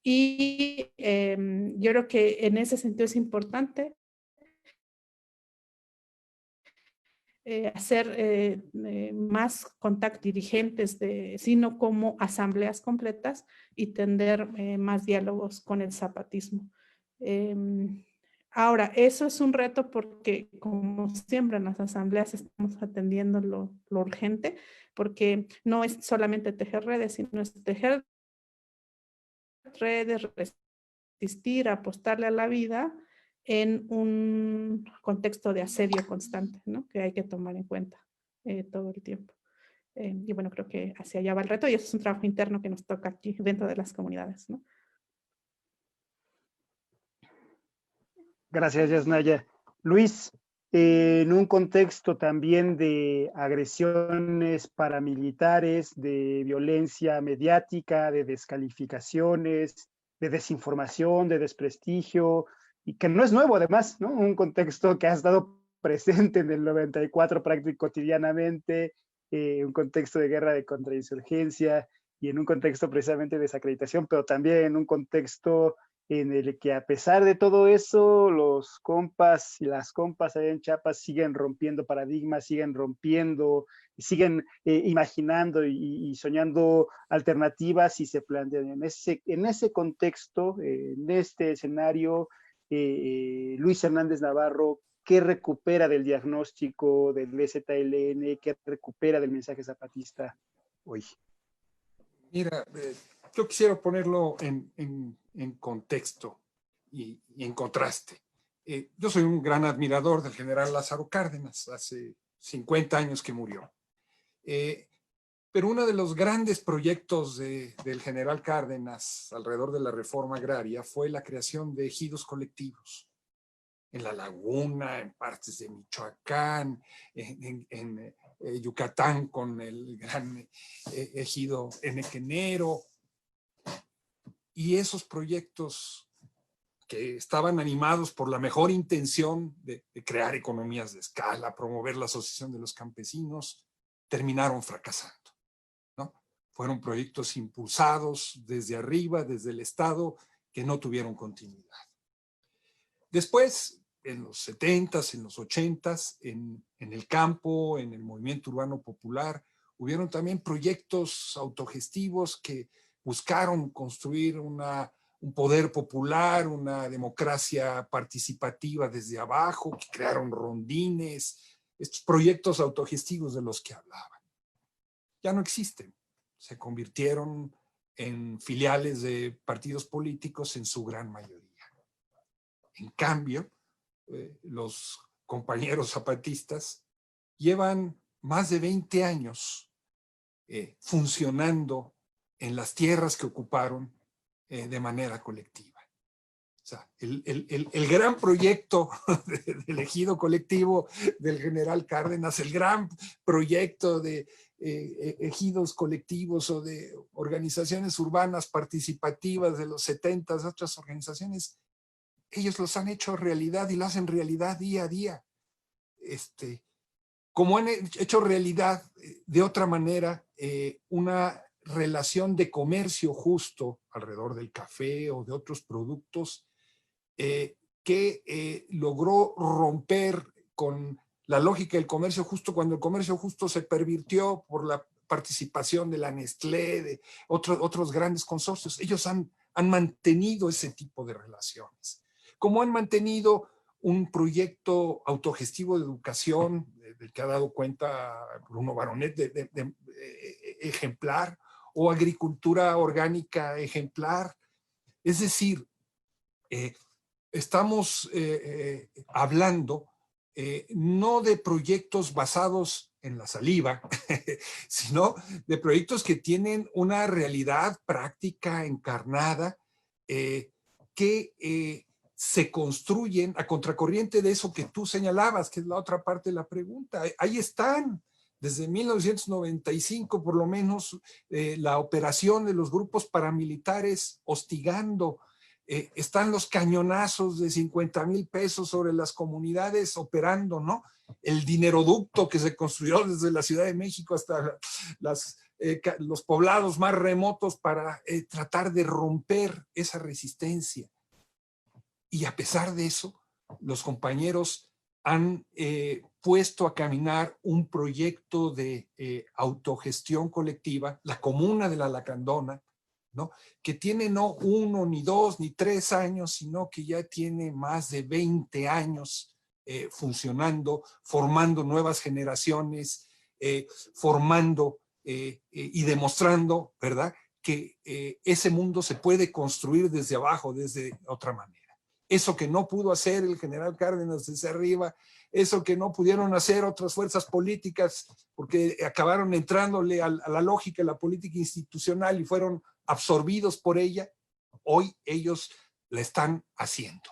Y yo creo que en ese sentido es importante hacer más contacto dirigentes, sino como asambleas completas, y tender más diálogos con el zapatismo. Ahora, eso es un reto porque, como siempre en las asambleas, estamos atendiendo lo urgente, porque no es solamente tejer redes, sino es tejer redes, resistir, apostarle a la vida en un contexto de asedio constante, ¿no? Que hay que tomar en cuenta todo el tiempo. Y bueno, creo que hacia allá va el reto, y eso es un trabajo interno que nos toca aquí dentro de las comunidades, ¿no? Gracias, Yasnaya. Luis, en un contexto también de agresiones paramilitares, de violencia mediática, de descalificaciones, de desinformación, de desprestigio, y que no es nuevo además, ¿no? Un contexto que ha estado presente en el 94 prácticamente cotidianamente, un contexto de guerra de contrainsurgencia, y en un contexto precisamente de desacreditación, pero también en un contexto en el que, a pesar de todo eso, los compas y las compas allá en Chiapas siguen rompiendo paradigmas, siguen rompiendo, siguen imaginando y soñando alternativas, y se plantean en ese contexto, en este escenario. Luis Hernández Navarro, ¿qué recupera del diagnóstico del EZLN? ¿Qué recupera del mensaje zapatista hoy? Mira, yo quisiera ponerlo en contexto y en contraste. Yo soy un gran admirador del general Lázaro Cárdenas, hace 50 años que murió. Pero uno de los grandes proyectos del general Cárdenas alrededor de la reforma agraria fue la creación de ejidos colectivos. En La Laguna, en partes de Michoacán, en Yucatán con el gran ejido Enequenero. Y esos proyectos, que estaban animados por la mejor intención de crear economías de escala, promover la asociación de los campesinos, terminaron fracasando, ¿no? Fueron proyectos impulsados desde arriba, desde el Estado, que no tuvieron continuidad. Después, en los 70s, en los 80s, en el campo, en el movimiento urbano popular, hubieron también proyectos autogestivos que buscaron construir un poder popular, una democracia participativa desde abajo, que crearon rondines, estos proyectos autogestivos de los que hablaban. Ya no existen. Se convirtieron en filiales de partidos políticos en su gran mayoría. En cambio, los compañeros zapatistas llevan más de 20 años funcionando en las tierras que ocuparon de manera colectiva. sea, el gran proyecto del ejido colectivo del general Cárdenas, el gran proyecto de ejidos colectivos o de organizaciones urbanas participativas de los 70s, otras organizaciones, ellos los han hecho realidad y lo hacen realidad día a día. Como han hecho realidad de otra manera una relación de comercio justo alrededor del café o de otros productos que logró romper con la lógica del comercio justo cuando el comercio justo se pervirtió por la participación de la Nestlé, de otros grandes consorcios. Ellos han mantenido ese tipo de relaciones. Como han mantenido un proyecto autogestivo de educación del que ha dado cuenta Bruno Baronet, ejemplar, o agricultura orgánica ejemplar. Es decir, estamos hablando no de proyectos basados en la saliva, sino de proyectos que tienen una realidad práctica encarnada que se construyen a contracorriente de eso que tú señalabas, que es la otra parte de la pregunta. Ahí están, desde 1995 por lo menos, la operación de los grupos paramilitares hostigando. Están los cañonazos de 50,000 pesos sobre las comunidades operando, ¿no? El dineroducto que se construyó desde la Ciudad de México hasta los poblados más remotos para tratar de romper esa resistencia. Y a pesar de eso, los compañeros han puesto a caminar un proyecto de autogestión colectiva, la Comuna de la Lacandona, ¿no? Que tiene no 1, ni 2, ni 3 años, sino que ya tiene más de 20 años funcionando, formando nuevas generaciones, formando y demostrando, ¿verdad?, que ese mundo se puede construir desde abajo, desde otra manera. Eso que no pudo hacer el general Cárdenas desde arriba, eso que no pudieron hacer otras fuerzas políticas porque acabaron entrándole a la lógica de la política institucional y fueron absorbidos por ella, hoy ellos la están haciendo.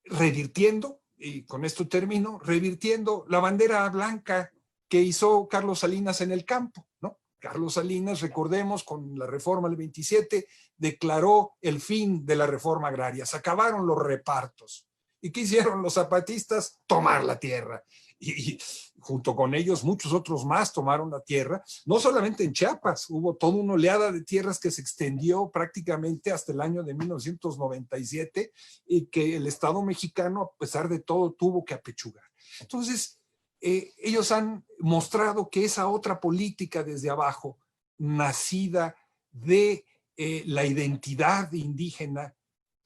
Revirtiendo, y con esto termino, revirtiendo la bandera blanca que hizo Carlos Salinas en el campo, ¿no? Carlos Salinas, recordemos, con la reforma del 27, declaró el fin de la reforma agraria. Se acabaron los repartos. ¿Y qué hicieron los zapatistas? Tomar la tierra. Y junto con ellos muchos otros más tomaron la tierra. No solamente en Chiapas, hubo toda una oleada de tierras que se extendió prácticamente hasta el año de 1997 y que el Estado mexicano, a pesar de todo, tuvo que apechugar. Entonces, ellos han mostrado que esa otra política desde abajo, nacida de la identidad indígena,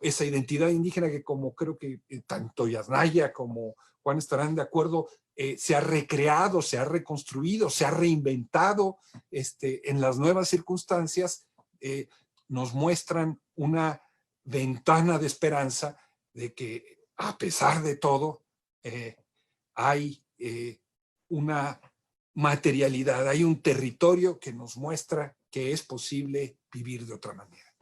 esa identidad indígena que, como creo que tanto Yasnaya como Juan estarán de acuerdo, se ha recreado, se ha reconstruido, se ha reinventado en las nuevas circunstancias, nos muestran una ventana de esperanza de que, a pesar de todo, hay una materialidad, hay un territorio que nos muestra que es posible vivir de otra manera.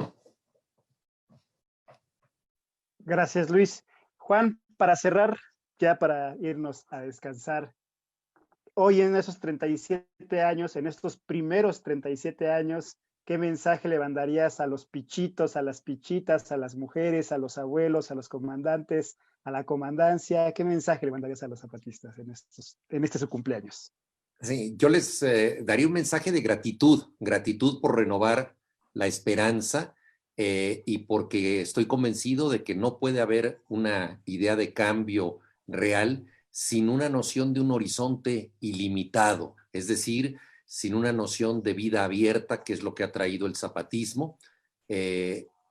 Gracias, Luis. Juan, para cerrar, ya para irnos a descansar, hoy en esos 37 años, en estos primeros 37 años, ¿qué mensaje le mandarías a los pichitos, a las pichitas, a las mujeres, a los abuelos, a los comandantes, a la comandancia? ¿Qué mensaje le mandarías a los zapatistas en este su cumpleaños? Sí, yo les daría un mensaje de gratitud por renovar la esperanza y porque estoy convencido de que no puede haber una idea de cambio real sin una noción de un horizonte ilimitado, es decir, sin una noción de vida abierta, que es lo que ha traído el zapatismo.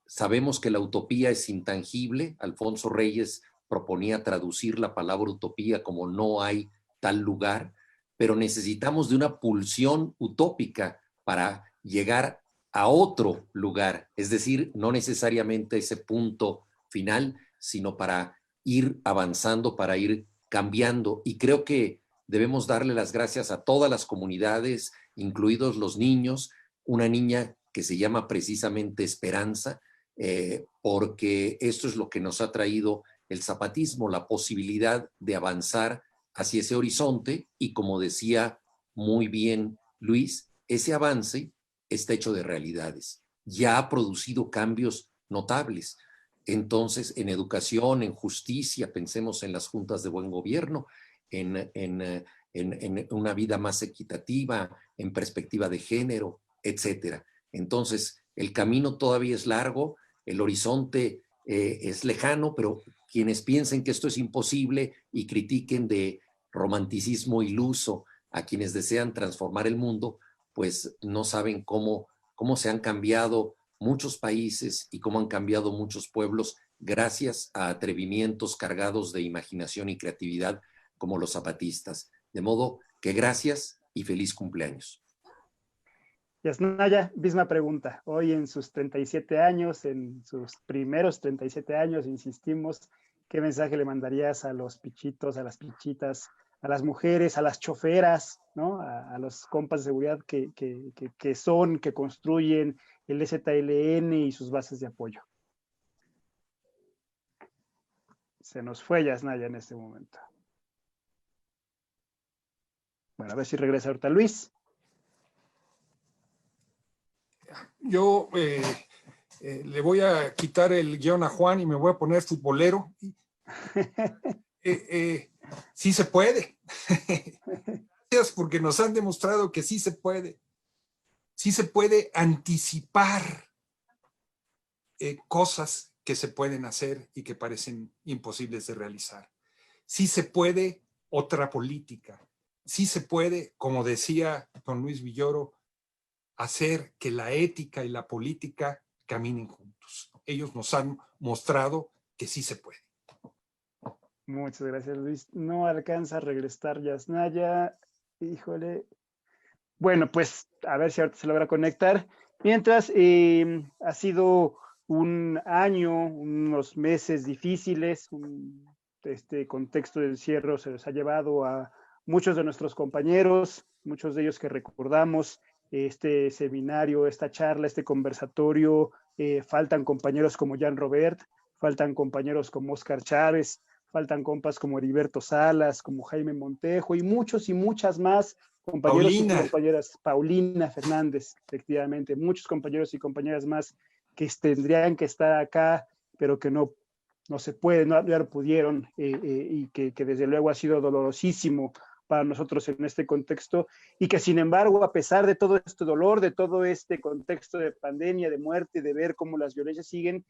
Sabemos que la utopía es intangible. Alfonso Reyes proponía traducir la palabra utopía como no hay tal lugar, pero necesitamos de una pulsión utópica para llegar a otro lugar, es decir, no necesariamente ese punto final, sino para ir avanzando, para ir cambiando. Y creo que debemos darle las gracias a todas las comunidades, incluidos los niños, una niña que se llama precisamente Esperanza, porque esto es lo que nos ha traído el zapatismo, la posibilidad de avanzar hacia ese horizonte y, como decía muy bien Luis, ese avance está hecho de realidades. Ya ha producido cambios notables. Entonces, en educación, en justicia, pensemos en las juntas de buen gobierno, en una vida más equitativa, en perspectiva de género, etcétera. Entonces, el camino todavía es largo, el horizonte es lejano, pero quienes piensen que esto es imposible y critiquen de romanticismo iluso a quienes desean transformar el mundo, pues no saben cómo se han cambiado muchos países y cómo han cambiado muchos pueblos gracias a atrevimientos cargados de imaginación y creatividad como los zapatistas. De modo que gracias y feliz cumpleaños. Yasnaya, misma pregunta. Hoy en sus 37 años, en sus primeros 37 años, insistimos, ¿qué mensaje le mandarías a los pichitos, a las pichitas, a las mujeres, a las choferas, ¿no? A los compas de seguridad que construyen el ZLN y sus bases de apoyo? Se nos fue Yasnaya en este momento. Bueno, a ver si regresa ahorita Luis. Yo le voy a quitar el guión a Juan y me voy a poner futbolero. Sí se puede. Gracias, porque nos han demostrado que sí se puede. Sí se puede anticipar cosas que se pueden hacer y que parecen imposibles de realizar. Sí se puede otra política. Sí se puede, como decía don Luis Villoro, hacer que la ética y la política caminen juntos. Ellos nos han mostrado que sí se puede. Muchas gracias, Luis. No alcanza a regresar Yasnaya. Híjole. Bueno, pues a ver si ahorita se logra conectar. Mientras, ha sido un año, unos meses difíciles. Este contexto de encierro se les ha llevado a muchos de nuestros compañeros, muchos de ellos que recordamos este seminario, esta charla, este conversatorio. Faltan compañeros como Jan Robert, faltan compañeros como Oscar Chávez, faltan compas como Heriberto Salas, como Jaime Montejo y muchos y muchas más compañeros Paulina. y compañeras. Paulina Fernández, efectivamente, muchos compañeros y compañeras más que tendrían que estar acá, pero que no se pueden, no pudieron, y que desde luego ha sido dolorosísimo para nosotros en este contexto, y que sin embargo, a pesar de todo este dolor, de todo este contexto de pandemia, de muerte, de ver cómo las violencias siguen,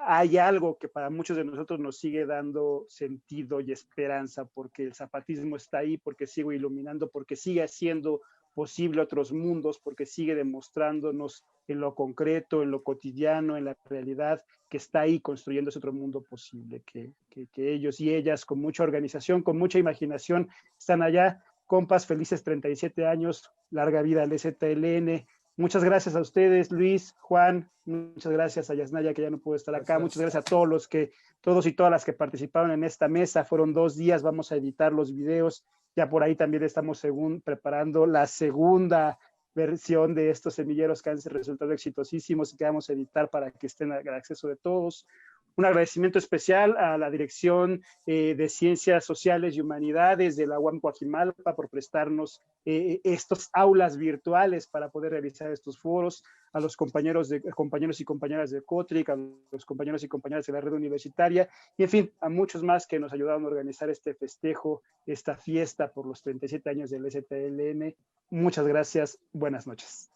hay algo que para muchos de nosotros nos sigue dando sentido y esperanza, porque el zapatismo está ahí, porque sigue iluminando, porque sigue haciendo posible otros mundos, porque sigue demostrándonos en lo concreto, en lo cotidiano, en la realidad, que está ahí construyendo ese otro mundo posible, que ellos y ellas, con mucha organización, con mucha imaginación, están allá. Compas, felices 37 años, larga vida al ZLN. Muchas gracias a ustedes, Luis, Juan, muchas gracias a Yasnaya, que ya no pudo estar acá, gracias. Muchas gracias a todos y todas las que participaron en esta mesa. Fueron 2 días, vamos a editar los videos, ya por ahí también estamos preparando la segunda versión de estos semilleros que han resultado exitosísimos y que vamos a editar para que estén al acceso de todos. Un agradecimiento especial a la Dirección de Ciencias Sociales y Humanidades de la UAM Coajimalpa por prestarnos estos aulas virtuales para poder realizar estos foros, a los compañeros y compañeras de COTRIC, a los compañeros y compañeras de la red universitaria, y en fin, a muchos más que nos ayudaron a organizar este festejo, esta fiesta por los 37 años del ZLN. Muchas gracias, buenas noches.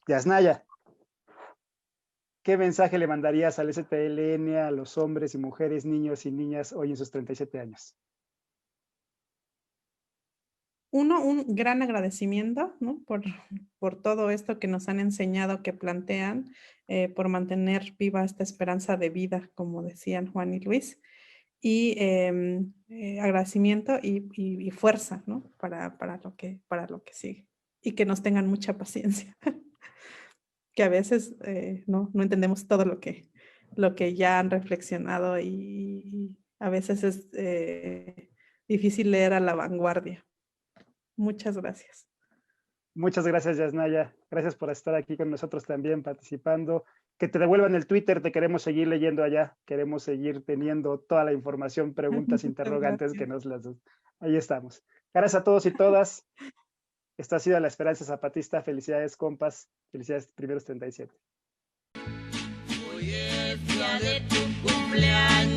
Yasnaya, ¿qué mensaje le mandarías al ZLN, a los hombres y mujeres, niños y niñas hoy en sus 37 años? Uno, un gran agradecimiento, ¿no? por todo esto que nos han enseñado, que plantean, por mantener viva esta esperanza de vida, como decían Juan y Luis. Y agradecimiento y fuerza, ¿no? para lo que sigue. Y que nos tengan mucha paciencia. Que a veces no entendemos todo lo que ya han reflexionado y a veces es difícil leer a la vanguardia. Muchas gracias. Muchas gracias, Yasnaya. Gracias por estar aquí con nosotros también participando. Que te devuelvan el Twitter, te queremos seguir leyendo allá. Queremos seguir teniendo toda la información, preguntas, interrogantes que nos las... Ahí estamos. Gracias a todos y todas. Esta ha sido La Esperanza Zapatista. Felicidades, compas. Felicidades, primeros 37. Hoy es día de tu cumpleaños.